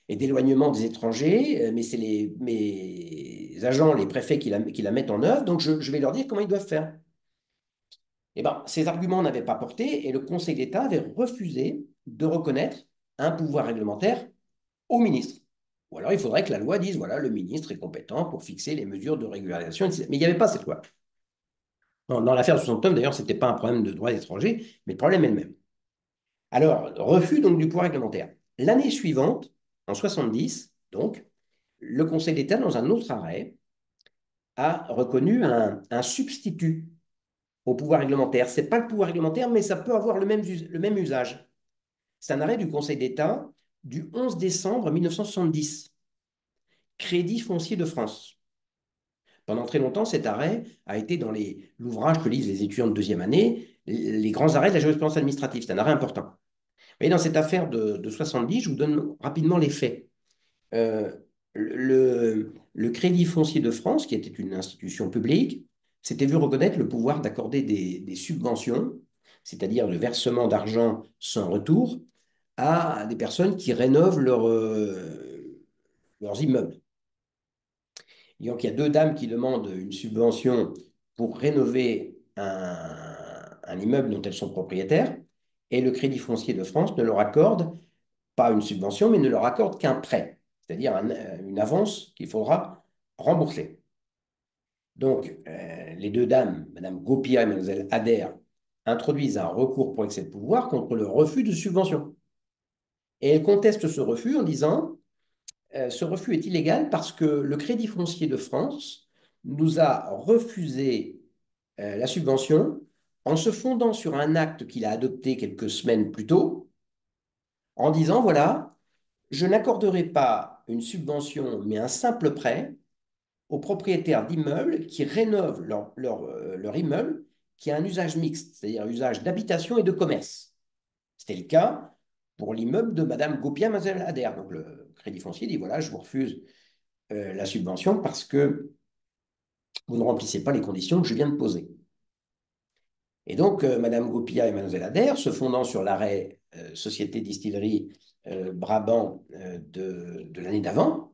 et d'éloignement des étrangers, mais c'est mes agents, les préfets qui la mettent en œuvre, donc je vais leur dire comment ils doivent faire. Eh bien, ces arguments n'avaient pas porté et le Conseil d'État avait refusé de reconnaître un pouvoir réglementaire au ministre. Ou alors il faudrait que la loi dise, voilà, le ministre est compétent pour fixer les mesures de régularisation, etc. Mais il n'y avait pas cette loi. Dans l'affaire de 69, d'ailleurs, ce n'était pas un problème de droit étranger, mais le problème est le même. Alors, refus donc du pouvoir réglementaire. L'année suivante, en 70, donc, le Conseil d'État, dans un autre arrêt, a reconnu un substitut au pouvoir réglementaire. Ce n'est pas le pouvoir réglementaire, mais ça peut avoir le même usage. C'est un arrêt du Conseil d'État du 11 décembre 1970, Crédit foncier de France. Pendant très longtemps, cet arrêt a été dans l'ouvrage que lisent les étudiants de deuxième année, les grands arrêts de la jurisprudence administrative. C'est un arrêt important. Et dans cette affaire de 70, je vous donne rapidement les faits. Euh, le Crédit foncier de France, qui était une institution publique, s'était vu reconnaître le pouvoir d'accorder des subventions, c'est-à-dire le versement d'argent sans retour, à des personnes qui rénovent leurs immeubles. Donc, il y a deux dames qui demandent une subvention pour rénover un immeuble dont elles sont propriétaires, et le Crédit foncier de France ne leur accorde pas une subvention, mais ne leur accorde qu'un prêt, c'est-à-dire une avance qu'il faudra rembourser. Donc, les deux dames, Mme Gopia et Mlle Adair, introduisent un recours pour excès de pouvoir contre le refus de subvention. Et elles contestent ce refus en disant ce refus est illégal parce que le Crédit foncier de France nous a refusé la subvention en se fondant sur un acte qu'il a adopté quelques semaines plus tôt, en disant, voilà, je n'accorderai pas une subvention, mais un simple prêt aux propriétaires d'immeubles qui rénovent leur immeuble qui a un usage mixte, c'est-à-dire usage d'habitation et de commerce. C'était le cas pour l'immeuble de Mme Gopia Mazel Adair. Donc le Crédit foncier dit, voilà, je vous refuse la subvention parce que vous ne remplissez pas les conditions que je viens de poser. Et donc, Mme Gopia et Mlle Adair, se fondant sur l'arrêt Société Distillerie Brabant de l'année d'avant,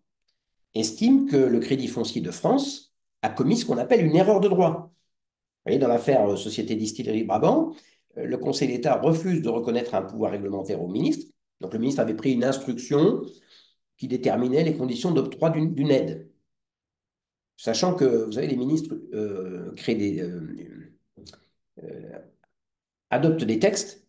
estiment que le Crédit foncier de France a commis ce qu'on appelle une erreur de droit. Vous voyez, dans l'affaire Société Distillerie Brabant, le Conseil d'État refuse de reconnaître un pouvoir réglementaire au ministre. Donc, le ministre avait pris une instruction qui déterminait les conditions d'octroi d'une aide. Sachant que, vous savez, les ministres euh, adoptent des textes,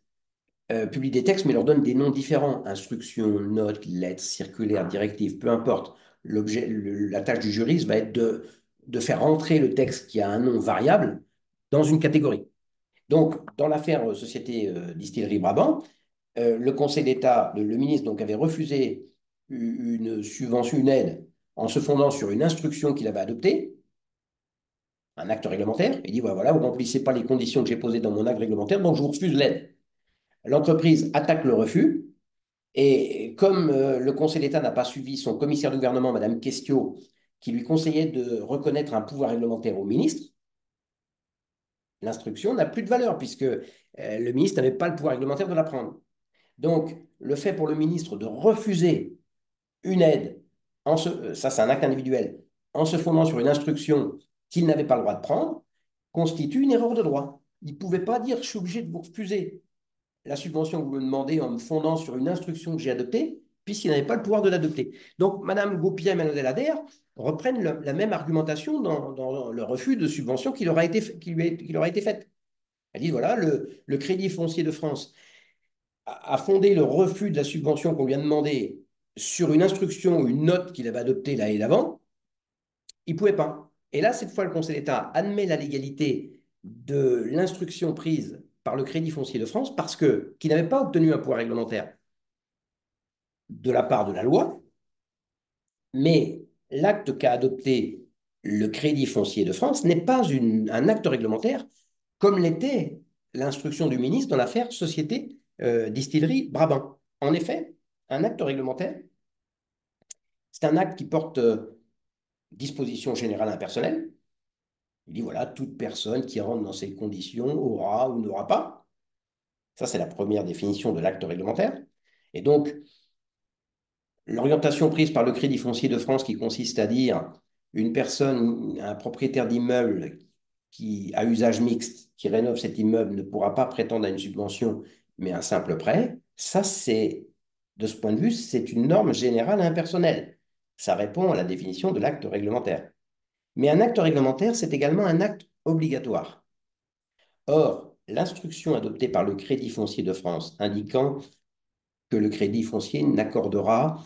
publient des textes, mais leur donnent des noms différents. Instructions, notes, lettres, circulaires, directives, peu importe. La tâche du juriste va être de faire entrer le texte qui a un nom variable dans une catégorie. Donc, dans l'affaire Société Distillerie Brabant, le Conseil d'État, le ministre donc, avait refusé une subvention, une aide, en se fondant sur une instruction qu'il avait adoptée, un acte réglementaire. Il dit, voilà, vous ne remplissez pas les conditions que j'ai posées dans mon acte réglementaire, donc je vous refuse l'aide. L'entreprise attaque le refus, et comme le Conseil d'État n'a pas suivi son commissaire de gouvernement, Mme Questiot, qui lui conseillait de reconnaître un pouvoir réglementaire au ministre, l'instruction n'a plus de valeur, puisque le ministre n'avait pas le pouvoir réglementaire de la prendre. Donc, le fait pour le ministre de refuser une aide, ça c'est un acte individuel, en se fondant sur une instruction qu'il n'avait pas le droit de prendre, constitue une erreur de droit. Il ne pouvait pas dire je suis obligé de vous refuser la subvention que vous me demandez en me fondant sur une instruction que j'ai adoptée, puisqu'il n'avait pas le pouvoir de l'adopter. Donc, Mme Gopia et Mme Adair reprennent la même argumentation dans le refus de subvention qui leur a été faite. Elles disent, voilà, le Crédit foncier de France a fondé le refus de la subvention qu'on lui a demandé sur une instruction ou une note qu'il avait adoptée l'année d'avant, il ne pouvait pas. Et là, cette fois, le Conseil d'État admet la légalité de l'instruction prise par le Crédit foncier de France parce qu'il n'avait pas obtenu un pouvoir réglementaire de la part de la loi, mais l'acte qu'a adopté le Crédit foncier de France n'est pas un acte réglementaire comme l'était l'instruction du ministre dans l'affaire Société Distillerie Brabant. En effet, un acte réglementaire, c'est un acte qui porte disposition générale impersonnelle. Il dit, voilà, toute personne qui rentre dans ces conditions aura ou n'aura pas. Ça, c'est la première définition de l'acte réglementaire. Et donc, l'orientation prise par le Crédit foncier de France qui consiste à dire une personne, un propriétaire d'immeuble qui a usage mixte, qui rénove cet immeuble, ne pourra pas prétendre à une subvention, mais un simple prêt. Ça, c'est, de ce point de vue, c'est une norme générale impersonnelle. Ça répond à la définition de l'acte réglementaire. Mais un acte réglementaire, c'est également un acte obligatoire. Or, l'instruction adoptée par le Crédit foncier de France indiquant que le Crédit foncier n'accordera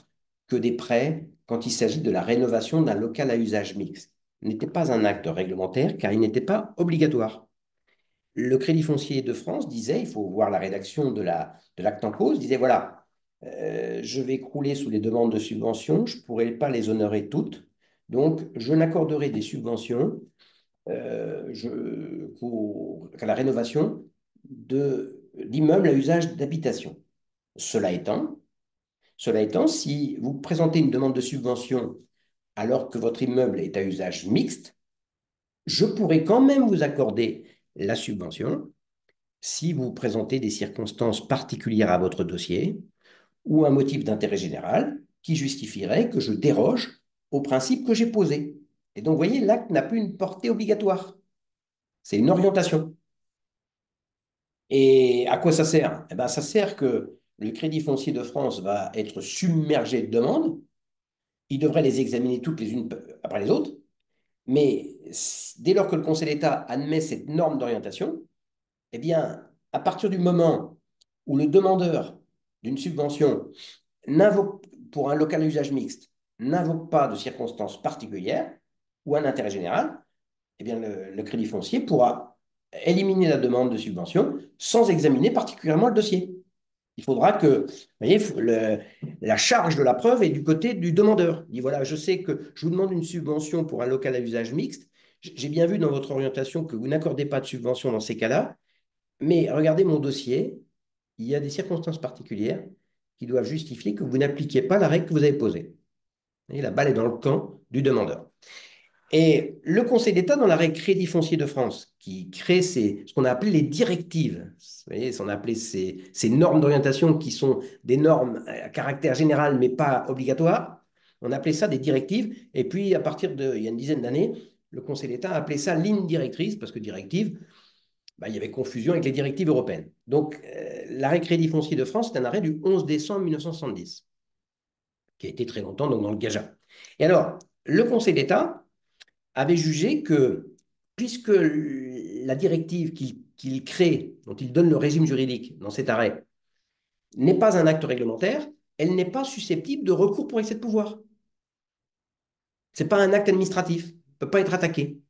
que des prêts quand il s'agit de la rénovation d'un local à usage mixte n'était pas un acte réglementaire car il n'était pas obligatoire. Le Crédit foncier de France disait, il faut voir la rédaction de l'acte en cause, disait voilà, je vais crouler sous les demandes de subventions, je ne pourrai pas les honorer toutes, donc je n'accorderai des subventions qu'à la rénovation d'immeubles à usage d'habitation. Cela étant, cela étant, si vous présentez une demande de subvention alors que votre immeuble est à usage mixte, je pourrais quand même vous accorder la subvention si vous présentez des circonstances particulières à votre dossier ou un motif d'intérêt général qui justifierait que je déroge au principe que j'ai posé. Et donc, vous voyez, l'acte n'a plus une portée obligatoire. C'est une orientation. Et à quoi ça sert? Eh ben, ça sert que le Crédit foncier de France va être submergé de demandes. Il devrait les examiner toutes les unes après les autres. Mais dès lors que le Conseil d'État admet cette norme d'orientation, eh bien, à partir du moment où le demandeur d'une subvention n'invoque, pour un local à usage mixte, n'invoque pas de circonstances particulières ou un intérêt général, eh bien, le Crédit foncier pourra éliminer la demande de subvention sans examiner particulièrement le dossier. Il faudra que, vous voyez, la charge de la preuve est du côté du demandeur. Il dit, voilà, je sais que je vous demande une subvention pour un local à usage mixte. J'ai bien vu dans votre orientation que vous n'accordez pas de subvention dans ces cas-là, mais regardez mon dossier, il y a des circonstances particulières qui doivent justifier que vous n'appliquiez pas la règle que vous avez posée. Et la balle est dans le camp du demandeur. Et le Conseil d'État, dans l'arrêt Crédit foncier de France, qui crée ce qu'on a appelé les directives, vous voyez, on a appelé ces normes d'orientation qui sont des normes à caractère général mais pas obligatoire, on appelait ça des directives. Et puis, à partir il y a une dizaine d'années, le Conseil d'État a appelé ça ligne directrice, parce que directive, bah, il y avait confusion avec les directives européennes. Donc, l'arrêt Crédit foncier de France, c'est un arrêt du 11 décembre 1970, qui a été très longtemps donc, dans le Gaja. Et alors, le Conseil d'État avait jugé que, puisque la directive qu'il crée, dont il donne le régime juridique dans cet arrêt, n'est pas un acte réglementaire, elle n'est pas susceptible de recours pour excès de pouvoir. Ce n'est pas un acte administratif, ne peut pas être attaqué.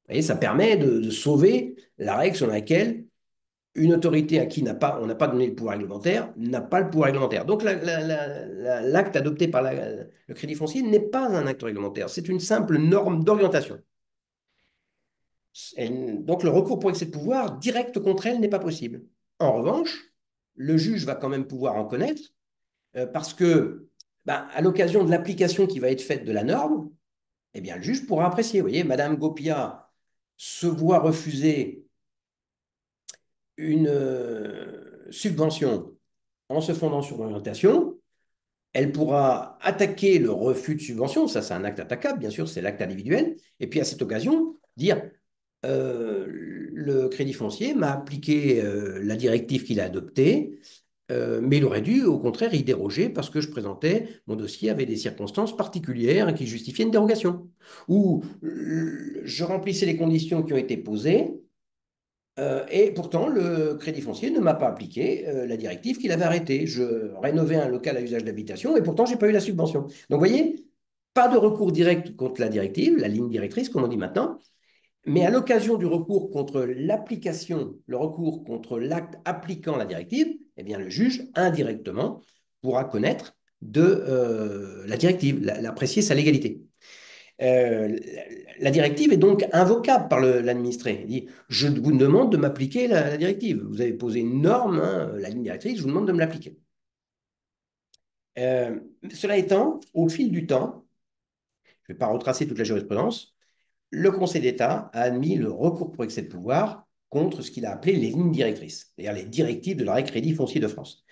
Vous voyez, ça permet de sauver la règle sur laquelle une autorité à qui on n'a pas donné le pouvoir réglementaire n'a pas le pouvoir réglementaire. Donc l'acte adopté par le Crédit foncier n'est pas un acte réglementaire, c'est une simple norme d'orientation. Donc le recours pour excès de pouvoir direct contre elle n'est pas possible. En revanche, le juge va quand même pouvoir en connaître parce que, bah, à l'occasion de l'application qui va être faite de la norme, eh bien, le juge pourra apprécier. Vous voyez, Madame Gopia se voit refuser une subvention en se fondant sur l'orientation. Elle pourra attaquer le refus de subvention, ça c'est un acte attaquable, bien sûr, c'est l'acte individuel, et puis à cette occasion, dire le Crédit foncier m'a appliqué la directive qu'il a adoptée, mais il aurait dû, au contraire, y déroger parce que je présentais, mon dossier avait des circonstances particulières qui justifiaient une dérogation. Ou je remplissais les conditions qui ont été posées, et pourtant, le Crédit foncier ne m'a pas appliqué la directive qu'il avait arrêtée. Je rénovais un local à usage d'habitation et pourtant, je n'ai pas eu la subvention. Donc, vous voyez, pas de recours direct contre la directive, la ligne directrice, comme on dit maintenant, mais à l'occasion du recours contre l'application, le recours contre l'acte appliquant la directive, eh bien, le juge, indirectement, pourra connaître de la directive, l'apprécier sa légalité. Euh, la directive est donc invocable par l'administré. Il dit, je vous demande de m'appliquer la directive. Vous avez posé une norme, hein, la ligne directrice, je vous demande de me l'appliquer. Cela étant, au fil du temps, je ne vais pas retracer toute la jurisprudence, le Conseil d'État a admis le recours pour excès de pouvoir contre ce qu'il a appelé les lignes directrices, c'est-à-dire les directives de l'arrêt Crédit foncier de France.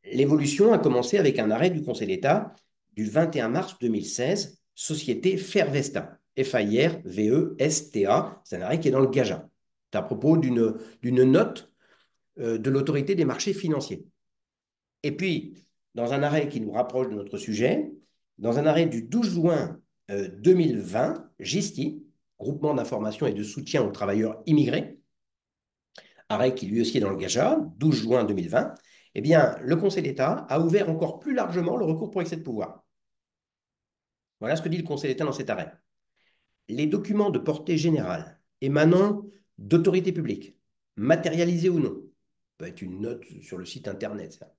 L'évolution a commencé avec un arrêt du Conseil d'État du 21 mars 2016, Société Fairvesta, F-A-I-R-V-E-S-T-A, c'est un arrêt qui est dans le Gaja. C'est à propos d'une note de l'autorité des marchés financiers. Et puis, dans un arrêt qui nous rapproche de notre sujet, Dans un arrêt du 12 juin 2020, GISTI, Groupement d'information et de soutien aux travailleurs immigrés, arrêt qui lui aussi est dans le Gaja, 12 juin 2020, eh bien, le Conseil d'État a ouvert encore plus largement le recours pour excès de pouvoir. Voilà ce que dit le Conseil d'État dans cet arrêt. Les documents de portée générale émanant d'autorités publiques, matérialisés ou non, peut être une note sur le site internet, ça,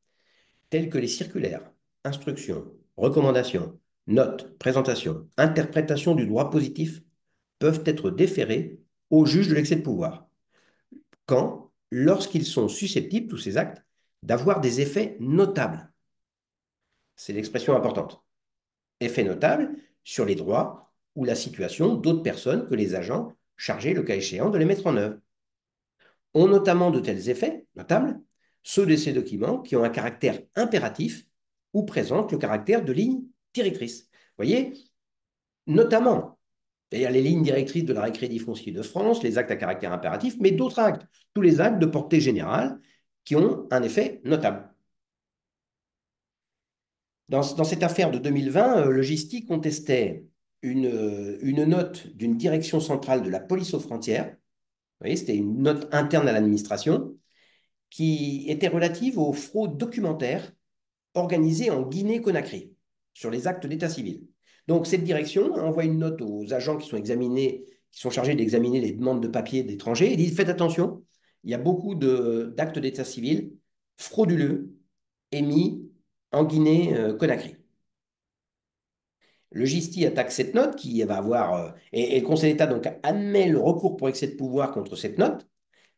tels que les circulaires, instructions, recommandations, notes, présentations, interprétations du droit positif, peuvent être déférés au juge de l'excès de pouvoir. Quand? Lorsqu'ils sont susceptibles, tous ces actes, d'avoir des effets notables. C'est l'expression importante. Effets notables sur les droits ou la situation d'autres personnes que les agents chargés, le cas échéant, de les mettre en œuvre. Ont notamment de tels effets notables ceux de ces documents qui ont un caractère impératif ou présentent le caractère de ligne directrice. Vous voyez, notamment, il y a les lignes directrices de l'arrêt Crédit Foncier de France, les actes à caractère impératif, mais d'autres actes, tous les actes de portée générale qui ont un effet notable. Dans cette affaire de 2020, le GISTI contestait une note d'une direction centrale de la police aux frontières. Vous voyez, c'était une note interne à l'administration qui était relative aux fraudes documentaires organisées en Guinée-Conakry sur les actes d'état civil. Donc, cette direction envoie une note aux agents qui sont examinés, qui sont chargés d'examiner les demandes de papiers d'étrangers et dit faites attention, il y a beaucoup d'actes d'état civil frauduleux émis en Guinée-Conakry. Le GISTI attaque cette note qui va avoir, et le Conseil d'État donc admet le recours pour excès de pouvoir contre cette note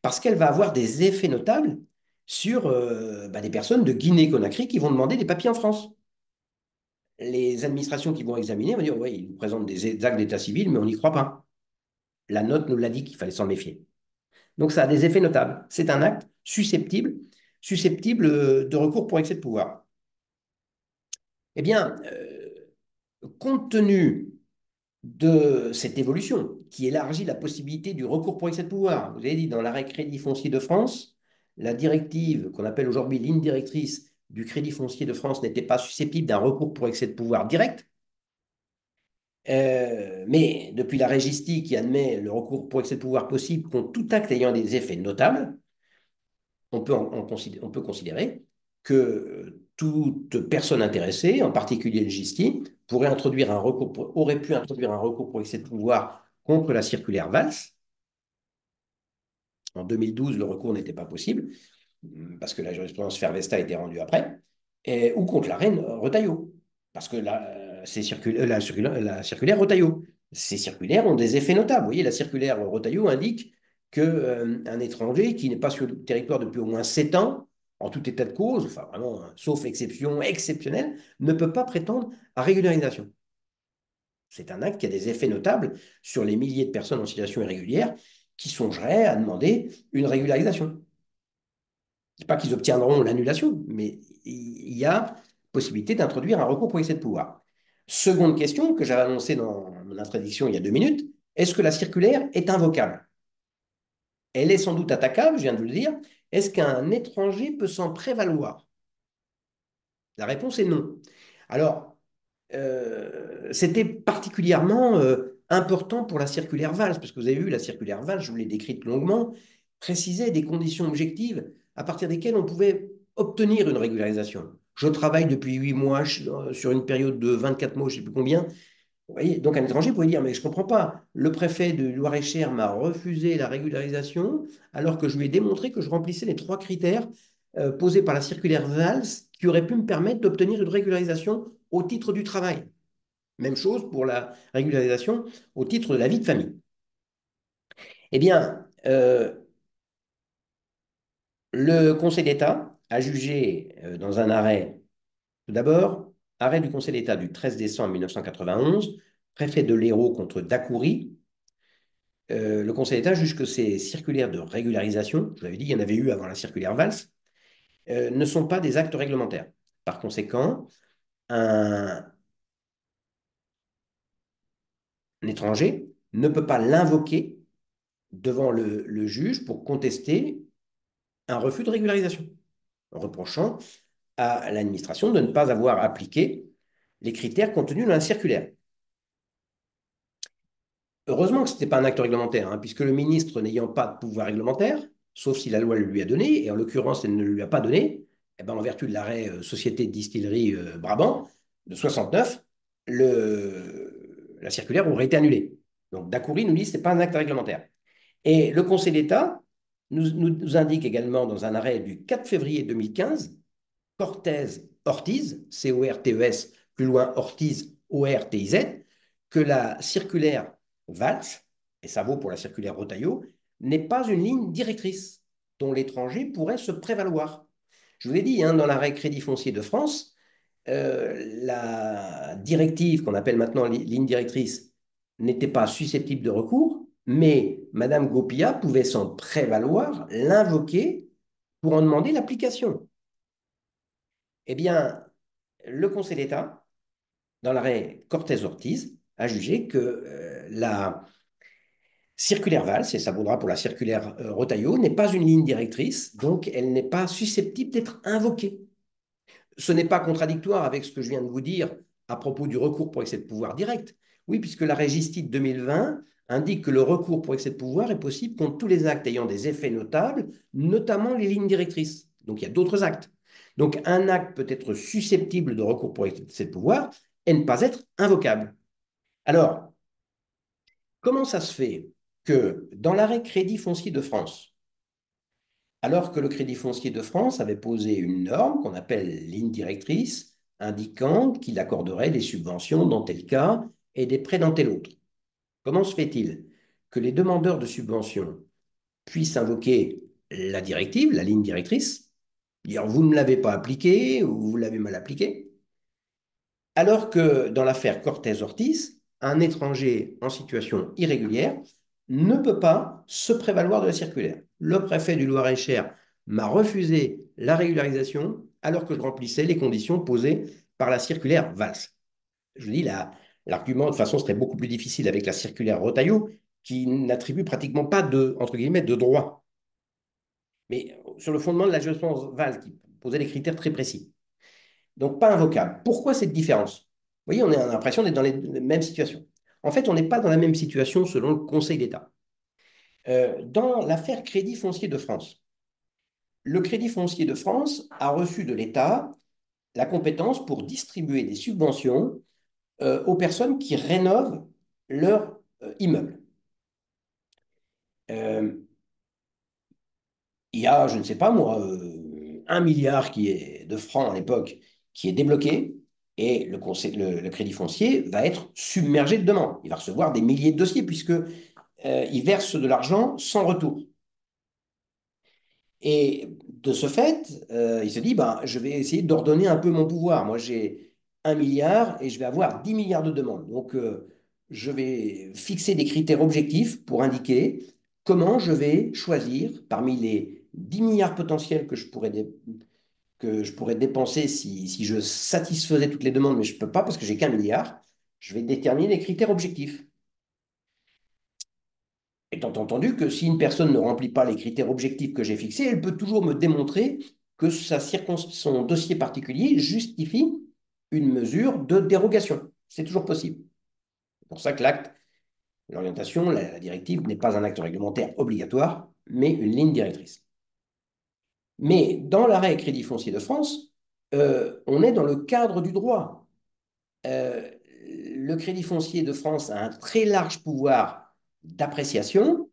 parce qu'elle va avoir des effets notables sur des personnes de Guinée-Conakry qui vont demander des papiers en France. Les administrations qui vont examiner vont dire, oui, ils nous présentent des actes d'état civil, mais on n'y croit pas. La note nous l'a dit qu'il fallait s'en méfier. Donc ça a des effets notables. C'est un acte susceptible de recours pour excès de pouvoir. Eh bien, compte tenu de cette évolution qui élargit la possibilité du recours pour excès de pouvoir. Vous avez dit dans l'arrêt Crédit foncier de France, la directive qu'on appelle aujourd'hui ligne directrice du Crédit foncier de France n'était pas susceptible d'un recours pour excès de pouvoir direct. Mais depuis la régistie qui admet le recours pour excès de pouvoir possible contre tout acte ayant des effets notables, on peut considérer que toute personne intéressée, en particulier le GISTI, aurait pu introduire un recours pour excès de pouvoir contre la circulaire Valls. En 2012, le recours n'était pas possible parce que la jurisprudence Fervesta a été rendue après, ou contre la reine Retailleau, parce que la circulaire Retailleau. Ces circulaires ont des effets notables. Vous voyez, la circulaire Retailleau indique qu'un étranger qui n'est pas sur le territoire depuis au moins 7 ans, en tout état de cause, enfin vraiment, sauf exception exceptionnelle, ne peut pas prétendre à régularisation. C'est un acte qui a des effets notables sur les milliers de personnes en situation irrégulière qui songeraient à demander une régularisation. Je ne dis pas qu'ils obtiendront l'annulation, mais il y a possibilité d'introduire un recours pour excès de pouvoir. Seconde question que j'avais annoncée dans mon introduction il y a 2 minutes, est-ce que la circulaire est invocable? Elle est sans doute attaquable, je viens de vous le dire. Est-ce qu'un étranger peut s'en prévaloir? La réponse est non. Alors, c'était particulièrement important pour la circulaire Valls, parce que vous avez vu, la circulaire Valls, je vous l'ai décrite longuement, précisait des conditions objectives à partir desquelles on pouvait obtenir une régularisation. Je travaille depuis 8 mois sur une période de 24 mois, je ne sais plus combien. Vous voyez, donc un étranger pourrait dire, mais je ne comprends pas, le préfet de Loir-et-Cher m'a refusé la régularisation alors que je lui ai démontré que je remplissais les 3 critères posés par la circulaire Valls qui auraient pu me permettre d'obtenir une régularisation au titre du travail. Même chose pour la régularisation au titre de la vie de famille. Eh bien, le Conseil d'État a jugé dans un arrêt, tout d'abord, arrêt du Conseil d'État du 13 décembre 1991, préfet de l'Hérault contre Dacoury. Le Conseil d'État juge que ces circulaires de régularisation, je vous avais dit, il y en avait eu avant la circulaire Valls, ne sont pas des actes réglementaires. Par conséquent, un étranger ne peut pas l'invoquer devant le juge pour contester un refus de régularisation, reprochant à l'administration de ne pas avoir appliqué les critères contenus dans la circulaire. Heureusement que ce n'était pas un acte réglementaire, hein, puisque le ministre n'ayant pas de pouvoir réglementaire, sauf si la loi le lui a donné, et en l'occurrence, elle ne le lui a pas donné, eh ben, en vertu de l'arrêt Société de distillerie Brabant de 69, la circulaire aurait été annulée. Donc Dacoury nous dit que ce n'est pas un acte réglementaire. Et le Conseil d'État nous indique également dans un arrêt du 4 février 2015, Cortez-Ortiz, C-O-R-T-E-S, plus loin Ortiz, O-R-T-I-Z, que la circulaire Valls, et ça vaut pour la circulaire Rotaillot, n'est pas une ligne directrice dont l'étranger pourrait se prévaloir. Je vous l'ai dit, hein, dans l'arrêt Crédit foncier de France, la directive qu'on appelle maintenant ligne directrice n'était pas susceptible de recours, mais Madame Gopia pouvait s'en prévaloir, l'invoquer pour en demander l'application. Eh bien, le Conseil d'État, dans l'arrêt Cortez-Ortiz, a jugé que la circulaire Valls, et ça vaudra pour la circulaire Rotaillot, n'est pas une ligne directrice, donc elle n'est pas susceptible d'être invoquée. Ce n'est pas contradictoire avec ce que je viens de vous dire à propos du recours pour excès de pouvoir direct. Oui, puisque la Régistique 2020 indique que le recours pour excès de pouvoir est possible contre tous les actes ayant des effets notables, notamment les lignes directrices. Donc il y a d'autres actes. Donc un acte peut être susceptible de recours pour excès de pouvoir et ne pas être invocable. Alors, comment ça se fait que dans l'arrêt Crédit foncier de France, alors que le Crédit foncier de France avait posé une norme qu'on appelle ligne directrice, indiquant qu'il accorderait des subventions dans tel cas et des prêts dans tel autre. Comment se fait-il que les demandeurs de subventions puissent invoquer la directive, la ligne directrice, dire vous ne l'avez pas appliquée ou vous l'avez mal appliquée, alors que dans l'affaire Cortez-Ortiz, un étranger en situation irrégulière ne peut pas se prévaloir de la circulaire. Le préfet du Loir-et-Cher m'a refusé la régularisation alors que je remplissais les conditions posées par la circulaire Valls. Je dis, l'argument, de toute façon, serait beaucoup plus difficile avec la circulaire Rotaillot, qui n'attribue pratiquement pas de, entre guillemets, de droit. Mais sur le fondement de la jurisprudence Valls, qui posait des critères très précis. Donc, pas invocable. Pourquoi cette différence? Vous voyez, on a l'impression d'être dans les mêmes situations. En fait, on n'est pas dans la même situation selon le Conseil d'État. Dans l'affaire Crédit foncier de France, le Crédit foncier de France a reçu de l'État la compétence pour distribuer des subventions aux personnes qui rénovent leur immeuble. Euh, il y a, je ne sais pas moi, 1 milliard de francs à l'époque qui est débloqué et le Crédit foncier va être submergé de demandes. Il va recevoir des milliers de dossiers puisque il verse de l'argent sans retour. Et de ce fait, il se dit, ben, je vais essayer d'ordonner un peu mon pouvoir. Moi, j'ai 1 milliard et je vais avoir 10 milliards de demandes. Donc, je vais fixer des critères objectifs pour indiquer comment je vais choisir parmi les 10 milliards potentiels que je pourrais dépenser si je satisfaisais toutes les demandes, mais je ne peux pas parce que j'ai qu'1 milliard. Je vais déterminer les critères objectifs. Étant entendu que si une personne ne remplit pas les critères objectifs que j'ai fixés, elle peut toujours me démontrer que son dossier particulier justifie une mesure de dérogation. C'est toujours possible. C'est pour ça que l'acte, l'orientation, la directive n'est pas un acte réglementaire obligatoire, mais une ligne directrice. Mais dans l'arrêt Crédit foncier de France, on est dans le cadre du droit. Euh, le Crédit foncier de France a un très large pouvoir d'appréciation,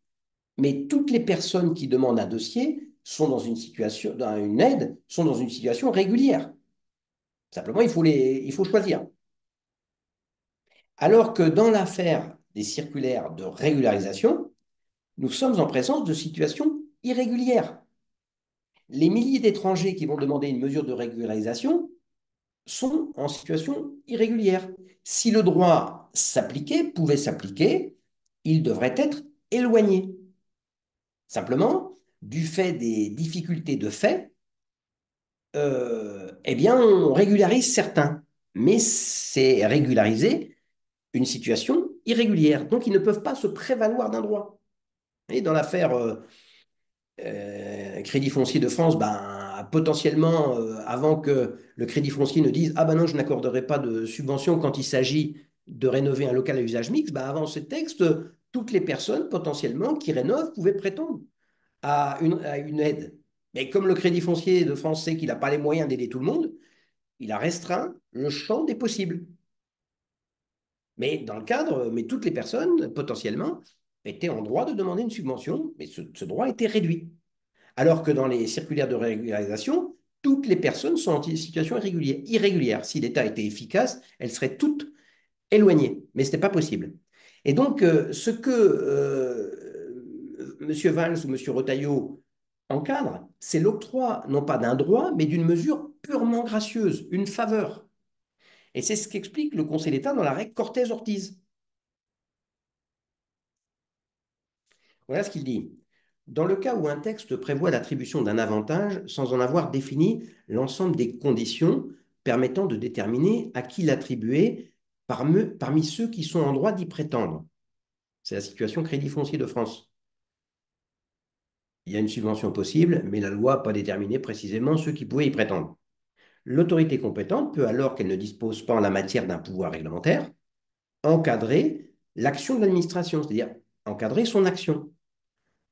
mais toutes les personnes qui demandent un dossier sont dans une situation, dans une aide, sont dans une situation régulière. Simplement, il faut choisir. Alors que dans l'affaire des circulaires de régularisation, nous sommes en présence de situations irrégulières. Les milliers d'étrangers qui vont demander une mesure de régularisation sont en situation irrégulière. Si le droit s'appliquait, pouvait s'appliquer, il devrait être éloigné. Simplement, du fait des difficultés de fait, eh bien, on régularise certains. Mais c'est régulariser une situation irrégulière. Donc, ils ne peuvent pas se prévaloir d'un droit. Et dans l'affaire Crédit foncier de France, ben, potentiellement, avant que le Crédit foncier ne dise, ah ben non, je n'accorderai pas de subvention quand il s'agit de rénover un local à usage mixte, ben, avant ce texte, toutes les personnes potentiellement qui rénovent pouvaient prétendre à une aide. Mais comme le Crédit foncier de France sait qu'il n'a pas les moyens d'aider tout le monde, il a restreint le champ des possibles. Mais dans le cadre, mais toutes les personnes potentiellement étaient en droit de demander une subvention, mais ce droit était réduit. Alors que dans les circulaires de régularisation, toutes les personnes sont en situation irrégulière. Si l'État était efficace, elles seraient toutes éloignées, mais ce n'est pas possible. Et donc, ce que M. Valls ou M. Retailleau encadrent, c'est l'octroi non pas d'un droit, mais d'une mesure purement gracieuse, une faveur. Et c'est ce qu'explique le Conseil d'État dans l'arrêt Cortez-Ortiz. Voilà ce qu'il dit. Dans le cas où un texte prévoit l'attribution d'un avantage sans en avoir défini l'ensemble des conditions permettant de déterminer à qui l'attribuer parmi ceux qui sont en droit d'y prétendre. C'est la situation Crédit foncier de France. Il y a une subvention possible, mais la loi n'a pas déterminé précisément ceux qui pouvaient y prétendre. L'autorité compétente peut, alors qu'elle ne dispose pas en la matière d'un pouvoir réglementaire, encadrer l'action de l'administration, c'est-à-dire encadrer son action,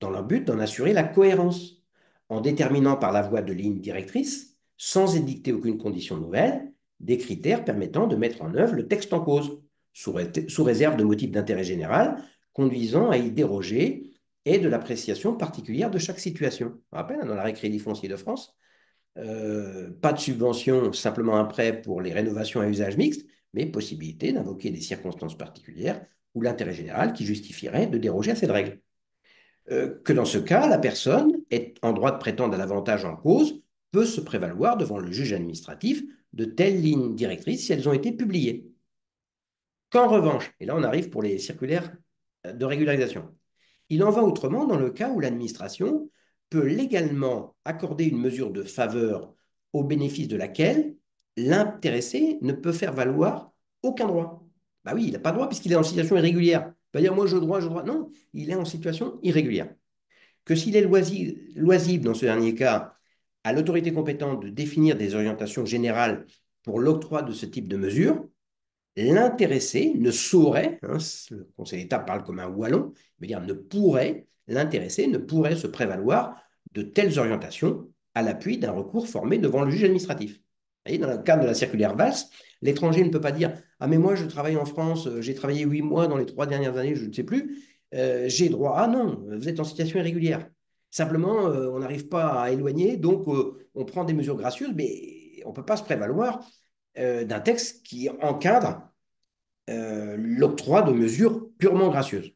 dans le but d'en assurer la cohérence, en déterminant par la voie de lignes directrices, sans édicter aucune condition nouvelle, des critères permettant de mettre en œuvre le texte en cause, sous réserve de motifs d'intérêt général, conduisant à y déroger et de l'appréciation particulière de chaque situation. On rappelle, dans l'arrêt Crédit foncier de France, pas de subvention, simplement un prêt pour les rénovations à usage mixte, mais possibilité d'invoquer des circonstances particulières ou l'intérêt général qui justifierait de déroger à cette règle. Que dans ce cas, la personne est en droit de prétendre à l'avantage en cause, peut se prévaloir devant le juge administratif de telles lignes directrices si elles ont été publiées. Qu'en revanche, et là on arrive pour les circulaires de régularisation, il en va autrement dans le cas où l'administration peut légalement accorder une mesure de faveur au bénéfice de laquelle l'intéressé ne peut faire valoir aucun droit. Bah oui, il n'a pas de droit puisqu'il est en situation irrégulière. Il va dire moi je droit, je droit. Non, il est en situation irrégulière. Que s'il est loisible dans ce dernier cas à l'autorité compétente de définir des orientations générales pour l'octroi de ce type de mesures, l'intéressé ne saurait, hein, le Conseil d'État parle comme un wallon, veut dire ne pourrait, l'intéressé ne pourrait se prévaloir de telles orientations à l'appui d'un recours formé devant le juge administratif. Vous voyez, dans le cadre de la circulaire Valls, l'étranger ne peut pas dire ah mais moi je travaille en France, j'ai travaillé 8 mois dans les 3 dernières années, je ne sais plus, j'ai droit. Ah non, vous êtes en situation irrégulière. Simplement, on n'arrive pas à éloigner, donc on prend des mesures gracieuses, mais on ne peut pas se prévaloir d'un texte qui encadre l'octroi de mesures purement gracieuses.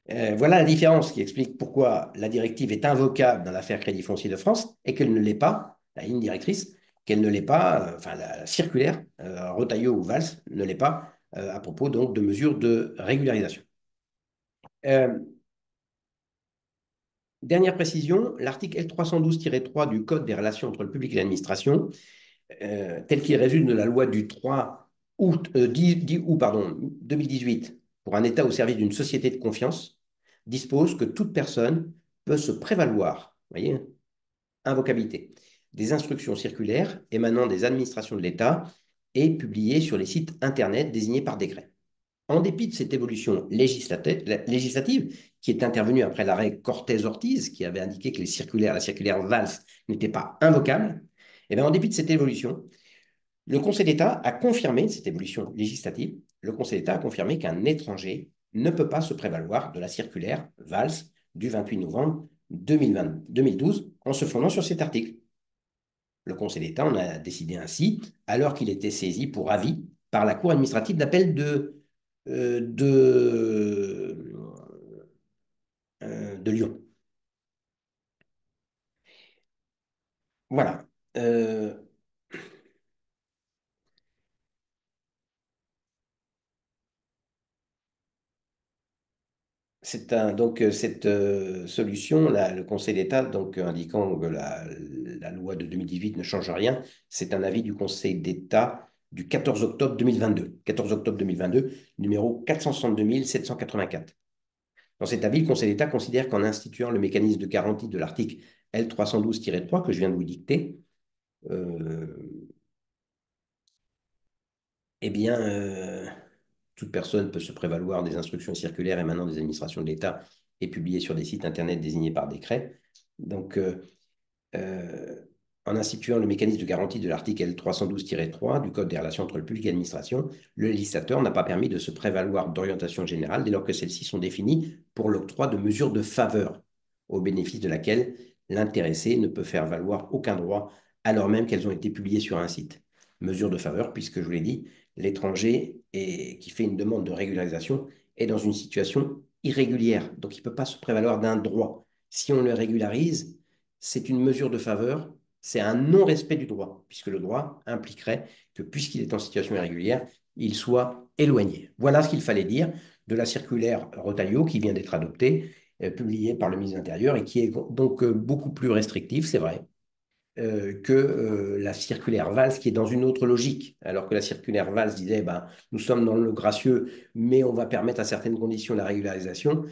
Voilà la différence qui explique pourquoi la directive est invocable dans l'affaire Crédit foncier de France et qu'elle ne l'est pas, la ligne directrice, qu'elle ne l'est pas, enfin la circulaire, Retailleau ou Valls ne l'est pas à propos donc de mesures de régularisation. Euh, Dernière précision, l'article L312-3 du Code des relations entre le public et l'administration, tel qu'il résulte de la loi du 3 août, 10 août pardon, 2018 pour un État au service d'une société de confiance, dispose que toute personne peut se prévaloir, voyez, invocabilité, des instructions circulaires émanant des administrations de l'État et publiées sur les sites Internet désignés par décret. En dépit de cette évolution législative, qui est intervenue après l'arrêt Cortez-Ortiz, qui avait indiqué que la circulaire Valls n'était pas invocable, et bien en dépit de cette évolution, le Conseil d'État a confirmé cette évolution législative. Le Conseil d'État a confirmé qu'un étranger ne peut pas se prévaloir de la circulaire Valls du 28 novembre 2012 en se fondant sur cet article. Le Conseil d'État en a décidé ainsi, alors qu'il était saisi pour avis par la Cour administrative d'appel de Lyon. Voilà. Euh, donc, cette solution, le Conseil d'État, donc indiquant que la loi de 2018 ne change rien, c'est un avis du Conseil d'État du 14 octobre 2022. 14 octobre 2022, numéro 462 784. Dans cet avis, le Conseil d'État considère qu'en instituant le mécanisme de garantie de l'article L312-3 que je viens de vous dicter, euh, eh bien, toute personne peut se prévaloir des instructions circulaires émanant des administrations de l'État et publiées sur des sites Internet désignés par décret. Donc, euh, en instituant le mécanisme de garantie de l'article L312-3 du Code des relations entre le public et l'administration, le législateur n'a pas permis de se prévaloir d'orientation générale dès lors que celles-ci sont définies pour l'octroi de mesures de faveur, au bénéfice de laquelle l'intéressé ne peut faire valoir aucun droit alors même qu'elles ont été publiées sur un site. Mesures de faveur, puisque je vous l'ai dit, l'étranger qui fait une demande de régularisation est dans une situation irrégulière, donc il ne peut pas se prévaloir d'un droit. Si on le régularise, c'est une mesure de faveur, c'est un non-respect du droit, puisque le droit impliquerait que puisqu'il est en situation irrégulière, il soit éloigné. Voilà ce qu'il fallait dire de la circulaire Retailleau qui vient d'être adoptée, publiée par le ministre de l'Intérieur et qui est donc beaucoup plus restrictive, c'est vrai, que la circulaire Valls qui est dans une autre logique. Alors que la circulaire Valls disait, ben, nous sommes dans le gracieux, mais on va permettre à certaines conditions la régularisation.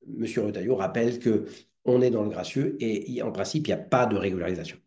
Monsieur Retailleau rappelle que on est dans le gracieux et en principe, il n'y a pas de régularisation.